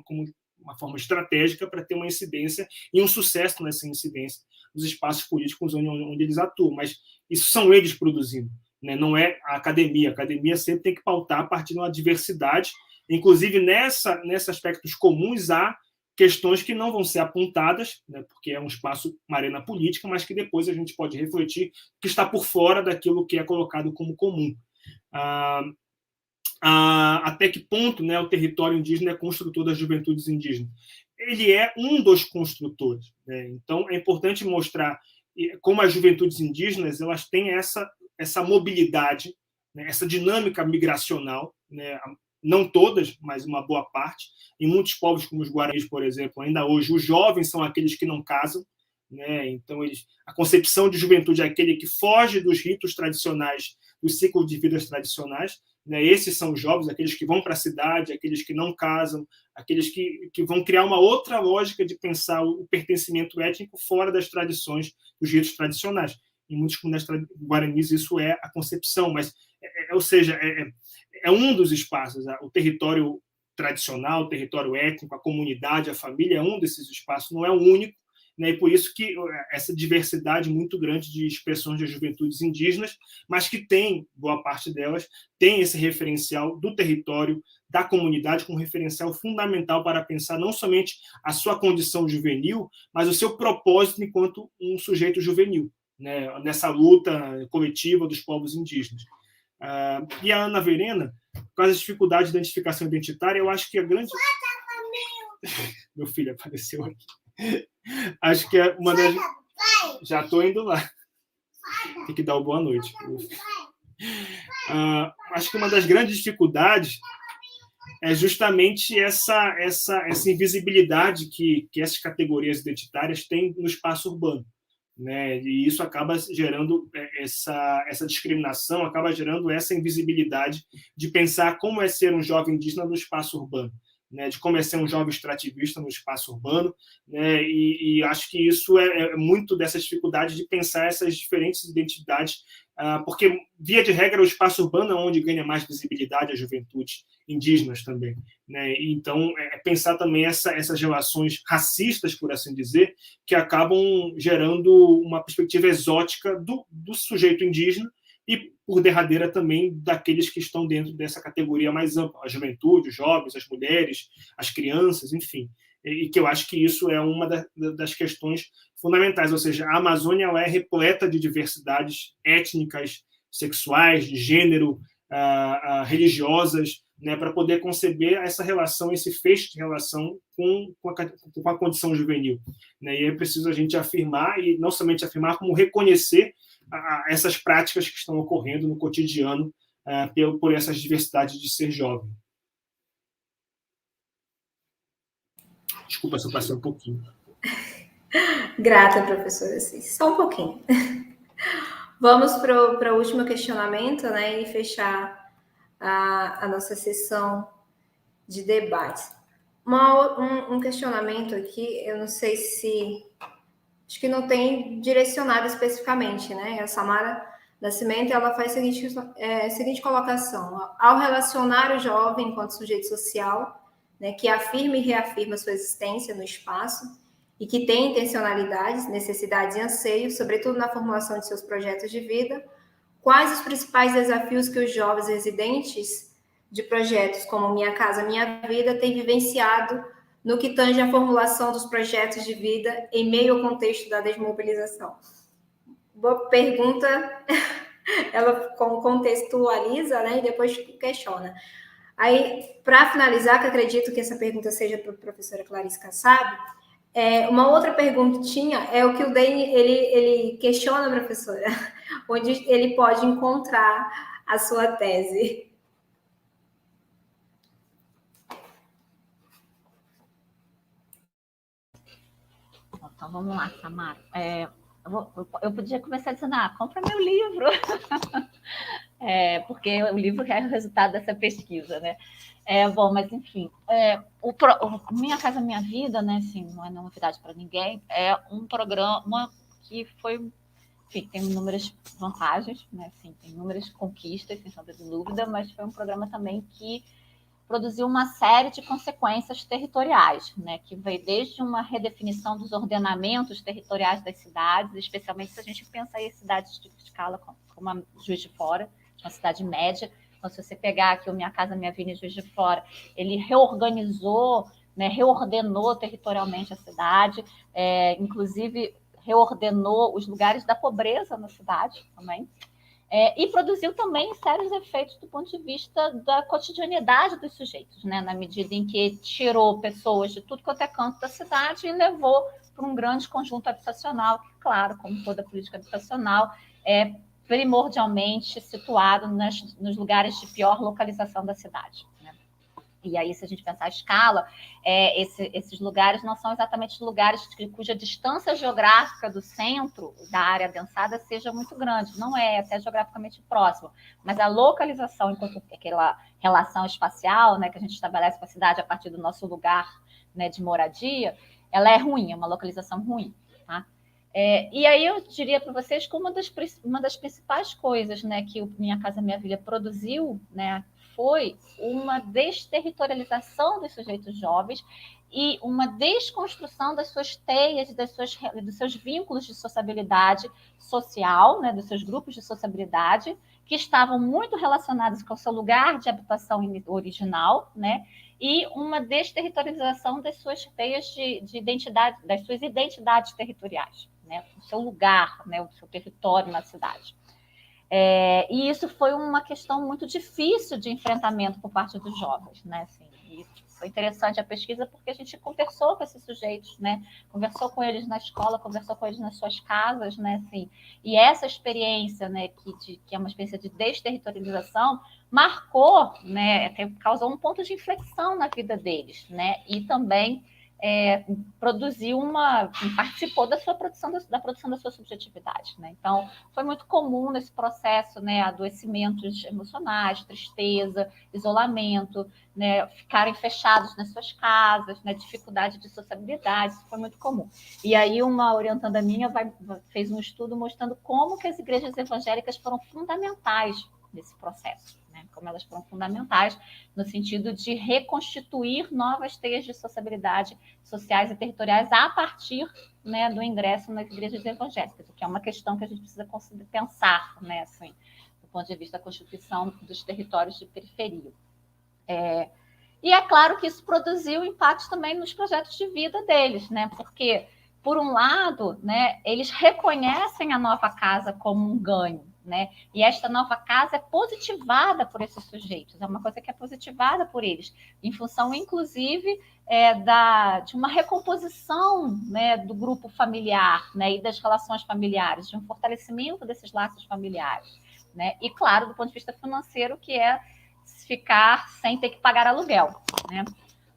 uma forma estratégica para ter uma incidência e um sucesso nessa incidência nos espaços políticos onde eles atuam. Mas isso são eles produzindo, né? Não é a academia. A academia sempre tem que pautar a partir de uma diversidade. Inclusive, nesses aspectos comuns, há questões que não vão ser apontadas, né, porque é um espaço, uma arena política, mas que depois a gente pode refletir que está por fora daquilo que é colocado como comum. Até que ponto, né, o território indígena é construtor das juventudes indígenas? Ele é um dos construtores, né? Então, é importante mostrar como as juventudes indígenas elas têm essa mobilidade, né, essa dinâmica migracional, né? Não todas, mas uma boa parte. Em muitos povos, como os guaranis, por exemplo, ainda hoje, os jovens são aqueles que não casam, né? Então, a concepção de juventude é aquele que foge dos ritos tradicionais, dos ciclos de vidas tradicionais, né? Esses são os jovens, aqueles que vão para a cidade, aqueles que não casam, aqueles que vão criar uma outra lógica de pensar o pertencimento étnico fora das tradições, dos ritos tradicionais. Em muitas comunidades guaranis, isso é a concepção, mas, ou seja, é um dos espaços. O território tradicional, o território étnico, a comunidade, a família é um desses espaços, não é o único, né? E por isso que essa diversidade muito grande de expressões de juventudes indígenas, mas que tem, boa parte delas, tem esse referencial do território, da comunidade, como referencial fundamental para pensar não somente a sua condição juvenil, mas o seu propósito enquanto um sujeito juvenil, né? Nessa luta coletiva dos povos indígenas. E a Ana Verena, com as dificuldades de identificação identitária, eu acho que a grande... Meu filho apareceu aqui. Acho que é uma das... Já estou indo lá. Tem que dar uma boa noite. Acho que uma das grandes dificuldades é justamente essa invisibilidade que essas categorias identitárias têm no espaço urbano, né? E isso acaba gerando essa discriminação, acaba gerando essa invisibilidade de pensar como é ser um jovem indígena no espaço urbano, né? De como é ser um jovem extrativista no espaço urbano, né? E acho que isso é muito dessa dificuldade de pensar essas diferentes identidades, porque, via de regra, o espaço urbano é onde ganha mais visibilidade a juventude indígenas também, né? Então, pensar também essas relações racistas, por assim dizer, que acabam gerando uma perspectiva exótica do sujeito indígena e, por derradeira, também daqueles que estão dentro dessa categoria mais ampla, a juventude, os jovens, as mulheres, as crianças, enfim. E que eu acho que isso é uma das questões fundamentais, ou seja, a Amazônia ela é repleta de diversidades étnicas, sexuais, de gênero, religiosas, né, para poder conceber essa relação, esse feixe de relação com a condição juvenil, né? E é preciso a gente afirmar, e não somente afirmar, como reconhecer essas práticas que estão ocorrendo no cotidiano por essas diversidades de ser jovem. Desculpa se eu passei um pouquinho. Grata, professora Cis. Só um pouquinho. Vamos para o último questionamento, né, e fechar a nossa sessão de debate. Um questionamento aqui, eu não sei se... Acho que não tem direcionado especificamente, né? A Samara Nascimento, ela faz a seguinte colocação: ao relacionar o jovem enquanto sujeito social, né, que afirma e reafirma sua existência no espaço e que tem intencionalidades, necessidades e anseios, sobretudo na formulação de seus projetos de vida, quais os principais desafios que os jovens residentes de projetos como Minha Casa Minha Vida têm vivenciado no que tange à formulação dos projetos de vida em meio ao contexto da desmobilização? Boa pergunta, ela contextualiza, né, e depois questiona. Aí, para finalizar, que acredito que essa pergunta seja para a professora Clarice Kassab, uma outra perguntinha é o que o Dane, ele questiona, professora, onde ele pode encontrar a sua tese. Então, vamos lá, Samara. Eu podia começar dizendo, compra meu livro, porque o livro é o resultado dessa pesquisa, né? Bom, mas enfim, Minha Casa Minha Vida, né? Assim, não é novidade para ninguém, é um programa que foi, enfim, tem inúmeras vantagens, né? Assim, tem inúmeras conquistas, sem sombra de dúvida, mas foi um programa também que produziu uma série de consequências territoriais, né, que veio desde uma redefinição dos ordenamentos territoriais das cidades, especialmente se a gente pensa aí em cidades de escala como a Juiz de Fora, uma cidade média. Então, se você pegar aqui o Minha Casa Minha Vida em Juiz de Fora, ele reorganizou, né, reordenou territorialmente a cidade, inclusive reordenou os lugares da pobreza na cidade também. E produziu também sérios efeitos do ponto de vista da cotidianidade dos sujeitos, né? Na medida em que tirou pessoas de tudo quanto é canto da cidade e levou para um grande conjunto habitacional, que, claro, como toda política habitacional, é primordialmente situado nos lugares de pior localização da cidade, né? E aí, se a gente pensar a escala, esses lugares não são exatamente lugares cuja distância geográfica do centro, da área adensada, seja muito grande. Não é até geograficamente próximo, mas a localização, enquanto aquela relação espacial, né, que a gente estabelece com a cidade a partir do nosso lugar, né, de moradia, ela é ruim, é uma localização ruim, tá? E aí eu diria para vocês que uma das principais coisas, né, que o Minha Casa Minha Vida produziu, né, foi uma desterritorialização dos sujeitos jovens e uma desconstrução das suas teias, dos seus vínculos de sociabilidade social, né, dos seus grupos de sociabilidade, que estavam muito relacionados com o seu lugar de habitação original, né, e uma desterritorialização das suas teias de identidade, das suas identidades territoriais, né, o seu lugar, né, o seu território na cidade. E isso foi uma questão muito difícil de enfrentamento por parte dos jovens, né? Assim, e foi interessante a pesquisa porque a gente conversou com esses sujeitos, né? Conversou com eles na escola, conversou com eles nas suas casas, né? Assim, e essa experiência, né, que é uma experiência de desterritorialização, marcou, né? Causou um ponto de inflexão na vida deles, né? E também participou da produção da sua subjetividade, né? Então, foi muito comum nesse processo, né, adoecimentos emocionais, tristeza, isolamento, né, ficarem fechados nas suas casas, né, dificuldade de sociabilidade, isso foi muito comum. E aí uma orientanda minha fez um estudo mostrando como que as igrejas evangélicas foram fundamentais nesse processo, né? Como elas foram fundamentais no sentido de reconstituir novas teias de sociabilidade sociais e territoriais a partir, né, do ingresso nas igrejas evangélicas, o que é uma questão que a gente precisa pensar, né, assim, do ponto de vista da constituição dos territórios de periferia. E é claro que isso produziu impactos também nos projetos de vida deles, né, porque, por um lado, né, eles reconhecem a nova casa como um ganho, né? E esta nova casa é positivada por esses sujeitos, é uma coisa que é positivada por eles, em função, inclusive, de uma recomposição, né, do grupo familiar, né, e das relações familiares, de um fortalecimento desses laços familiares, né? E, claro, do ponto de vista financeiro, que é ficar sem ter que pagar aluguel, né?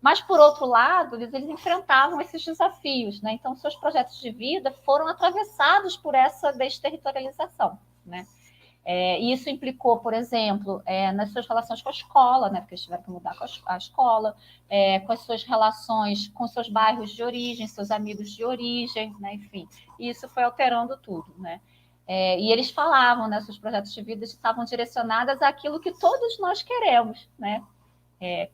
Mas, por outro lado, eles enfrentavam esses desafios, né? Então, seus projetos de vida foram atravessados por essa desterritorialização, né? E isso implicou, por exemplo, nas suas relações com a escola, né? Porque eles tiveram que mudar com a escola, com as suas relações com seus bairros de origem, seus amigos de origem, né? Enfim, e isso foi alterando tudo, né? E eles falavam, né, seus projetos de vida estavam direcionados àquilo que todos nós queremos, né?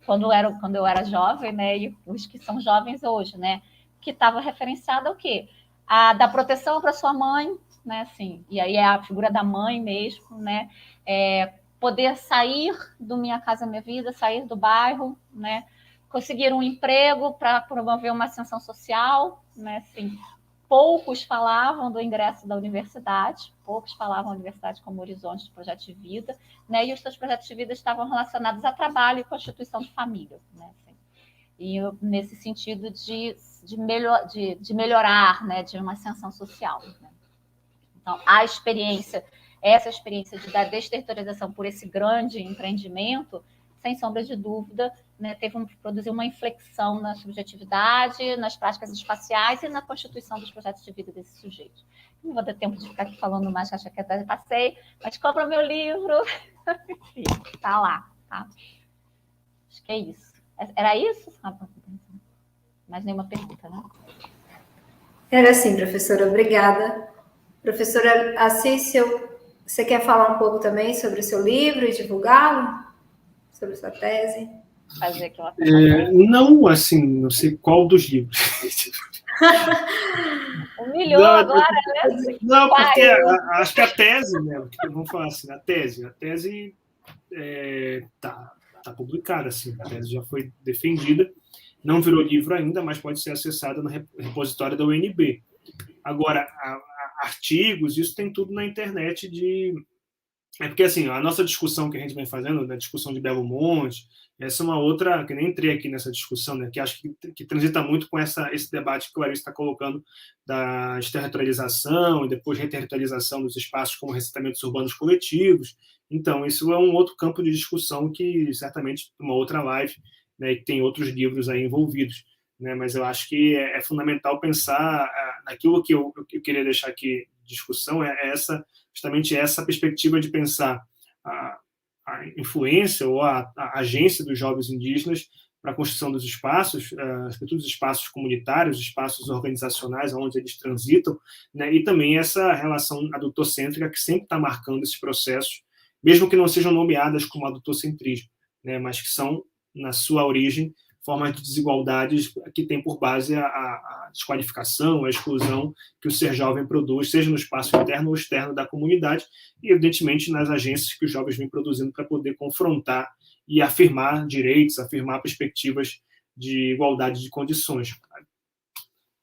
Quando eu era jovem, né, e os que são jovens hoje, né, que estava referenciado ao quê? Da proteção para sua mãe, né, assim, e aí é a figura da mãe mesmo, né, poder sair do Minha Casa Minha Vida, sair do bairro, né, conseguir um emprego para promover uma ascensão social, né, assim, poucos falavam do ingresso da universidade, poucos falavam da universidade como horizonte de projeto de vida, né, e os seus projetos de vida estavam relacionados a trabalho e constituição de família, né, assim. E nesse sentido de melhorar, né, de uma ascensão social. Né? Então, essa experiência da desterritorialização por esse grande empreendimento, sem sombra de dúvida, né, produziu uma inflexão na subjetividade, nas práticas espaciais e na constituição dos projetos de vida desses sujeitos. Não vou ter tempo de ficar aqui falando mais, que acho que até passei, mas compra meu livro, enfim, tá lá. Tá? Acho que é isso. Era isso? Mais nenhuma pergunta, né? Era sim, professora, obrigada. Professora Assis, você quer falar um pouco também sobre o seu livro e divulgá-lo? Sobre a sua tese? Fazer aqui uma não, assim, não sei qual dos livros. Humilhou não, agora, né? Não, porque acho que a tese, né? Vamos falar assim, a tese tá publicada, assim, a tese já foi defendida, não virou livro ainda, mas pode ser acessada no repositório da UNB. Agora, artigos, isso tem tudo na internet porque, assim, a nossa discussão que a gente vem fazendo, da discussão de Belo Monte, essa é uma outra, que nem entrei aqui nessa discussão, né, que acho que transita muito com esse debate que o Clarice está colocando da desterritorialização e depois reterritorialização dos espaços como assentamentos urbanos coletivos. Então, isso é um outro campo de discussão que, certamente, uma outra live, né, que tem outros livros aí envolvidos. Né, mas eu acho que é fundamental pensar naquilo que eu queria deixar aqui de discussão, justamente essa perspectiva de pensar a influência ou a agência dos jovens indígenas para a construção dos espaços, sobretudo os espaços comunitários, espaços organizacionais onde eles transitam, né, e também essa relação adultocêntrica que sempre está marcando esses processos, mesmo que não sejam nomeadas como adultocentrismo, né, mas que são, na sua origem, formas de desigualdades que tem por base a desqualificação, a exclusão que o ser jovem produz, seja no espaço interno ou externo da comunidade, e, evidentemente, nas agências que os jovens vêm produzindo para poder confrontar e afirmar direitos, afirmar perspectivas de igualdade de condições.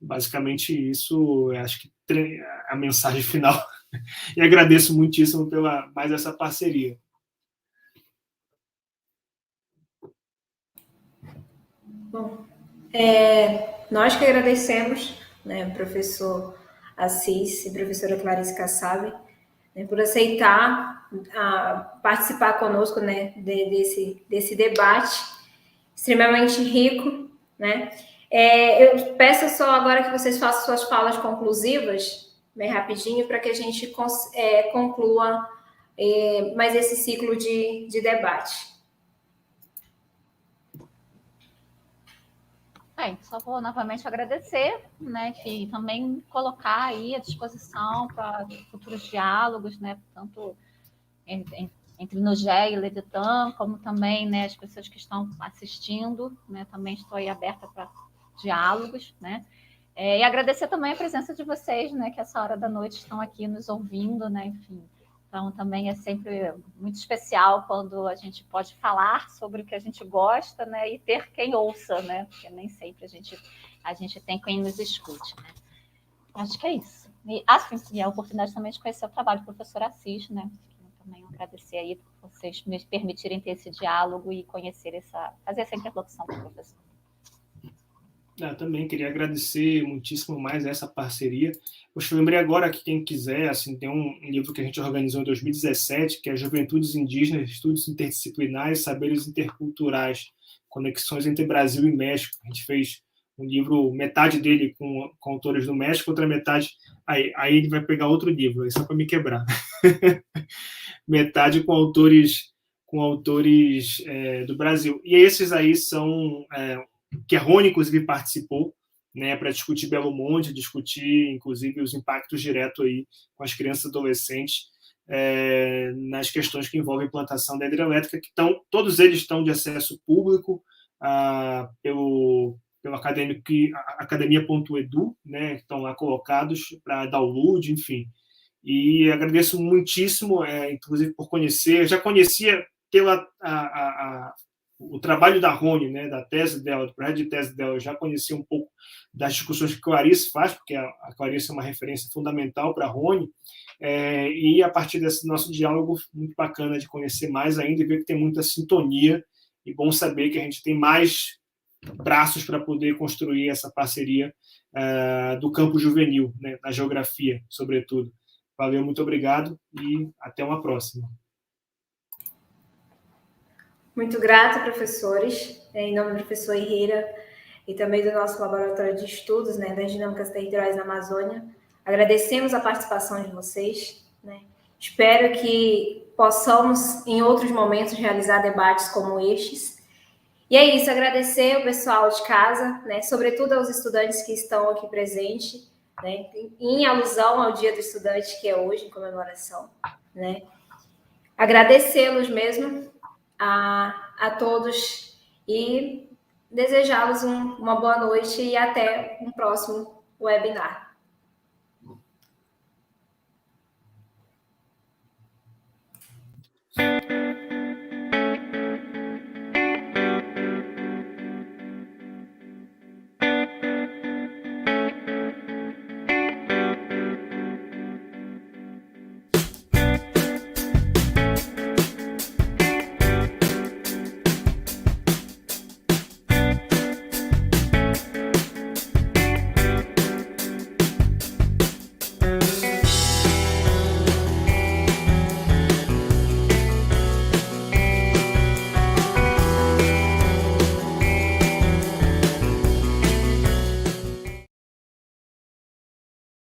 Basicamente, isso, acho que a mensagem final. E agradeço muitíssimo pela mais essa parceria. Bom, nós que agradecemos, né, professor Assis e professora Clarice Kassab, né, por aceitar participar conosco, né, desse debate extremamente rico. Né? Eu peço só agora que vocês façam suas falas conclusivas, bem rapidinho, para que a gente conclua mais esse ciclo de debate. Só vou novamente agradecer, né, e também colocar aí à disposição para futuros diálogos, né, tanto entre Nugé e Ledetan, como também, né, as pessoas que estão assistindo, né, também estou aí aberta para diálogos, né, e agradecer também a presença de vocês, né, que essa hora da noite estão aqui nos ouvindo, né, enfim. Então, também é sempre muito especial quando a gente pode falar sobre o que a gente gosta, né, e ter quem ouça, né, porque nem sempre a gente tem quem nos escute, né. Acho que é isso. E, assim, a oportunidade também de conhecer o trabalho do professor Assis, né, também agradecer aí por vocês me permitirem ter esse diálogo e conhecer fazer essa interlocução com o professor. Eu também queria agradecer muitíssimo mais essa parceria. Eu lembrei agora que quem quiser, assim, tem um livro que a gente organizou em 2017, que é Juventudes Indígenas, Estudos Interdisciplinares, Saberes Interculturais, Conexões entre Brasil e México. A gente fez um livro, metade dele com autores do México, outra metade... Aí ele vai pegar outro livro, só para me quebrar. Metade com autores do Brasil. E esses aí são... que a Rony, inclusive, participou, né, para discutir Belo Monte, discutir, inclusive, os impactos diretos aí com as crianças e adolescentes nas questões que envolvem a implantação da hidrelétrica, todos eles estão de acesso público pelo academia.edu, né, que estão lá colocados para download, enfim. E agradeço muitíssimo, inclusive, por conhecer. Eu já conhecia o trabalho da Rony, né, da tese dela, do projeto de tese dela, eu já conhecia um pouco das discussões que a Clarice faz, porque a Clarice é uma referência fundamental para a Rony, e a partir desse nosso diálogo, muito bacana de conhecer mais ainda e ver que tem muita sintonia, e bom saber que a gente tem mais braços para poder construir essa parceria do campo juvenil, né, na geografia, sobretudo. Valeu, muito obrigado e até uma próxima. Muito grata, professores, em nome do professor Herrera e também do nosso laboratório de estudos, né, das dinâmicas territoriais na Amazônia. Agradecemos a participação de vocês, né? Espero que possamos, em outros momentos, realizar debates como estes. E é isso, agradecer o pessoal de casa, né, sobretudo aos estudantes que estão aqui presentes, né, em alusão ao Dia do Estudante, que é hoje, em comemoração, né? Agradecê-los mesmo a todos e desejá-los uma boa noite e até um próximo webinar.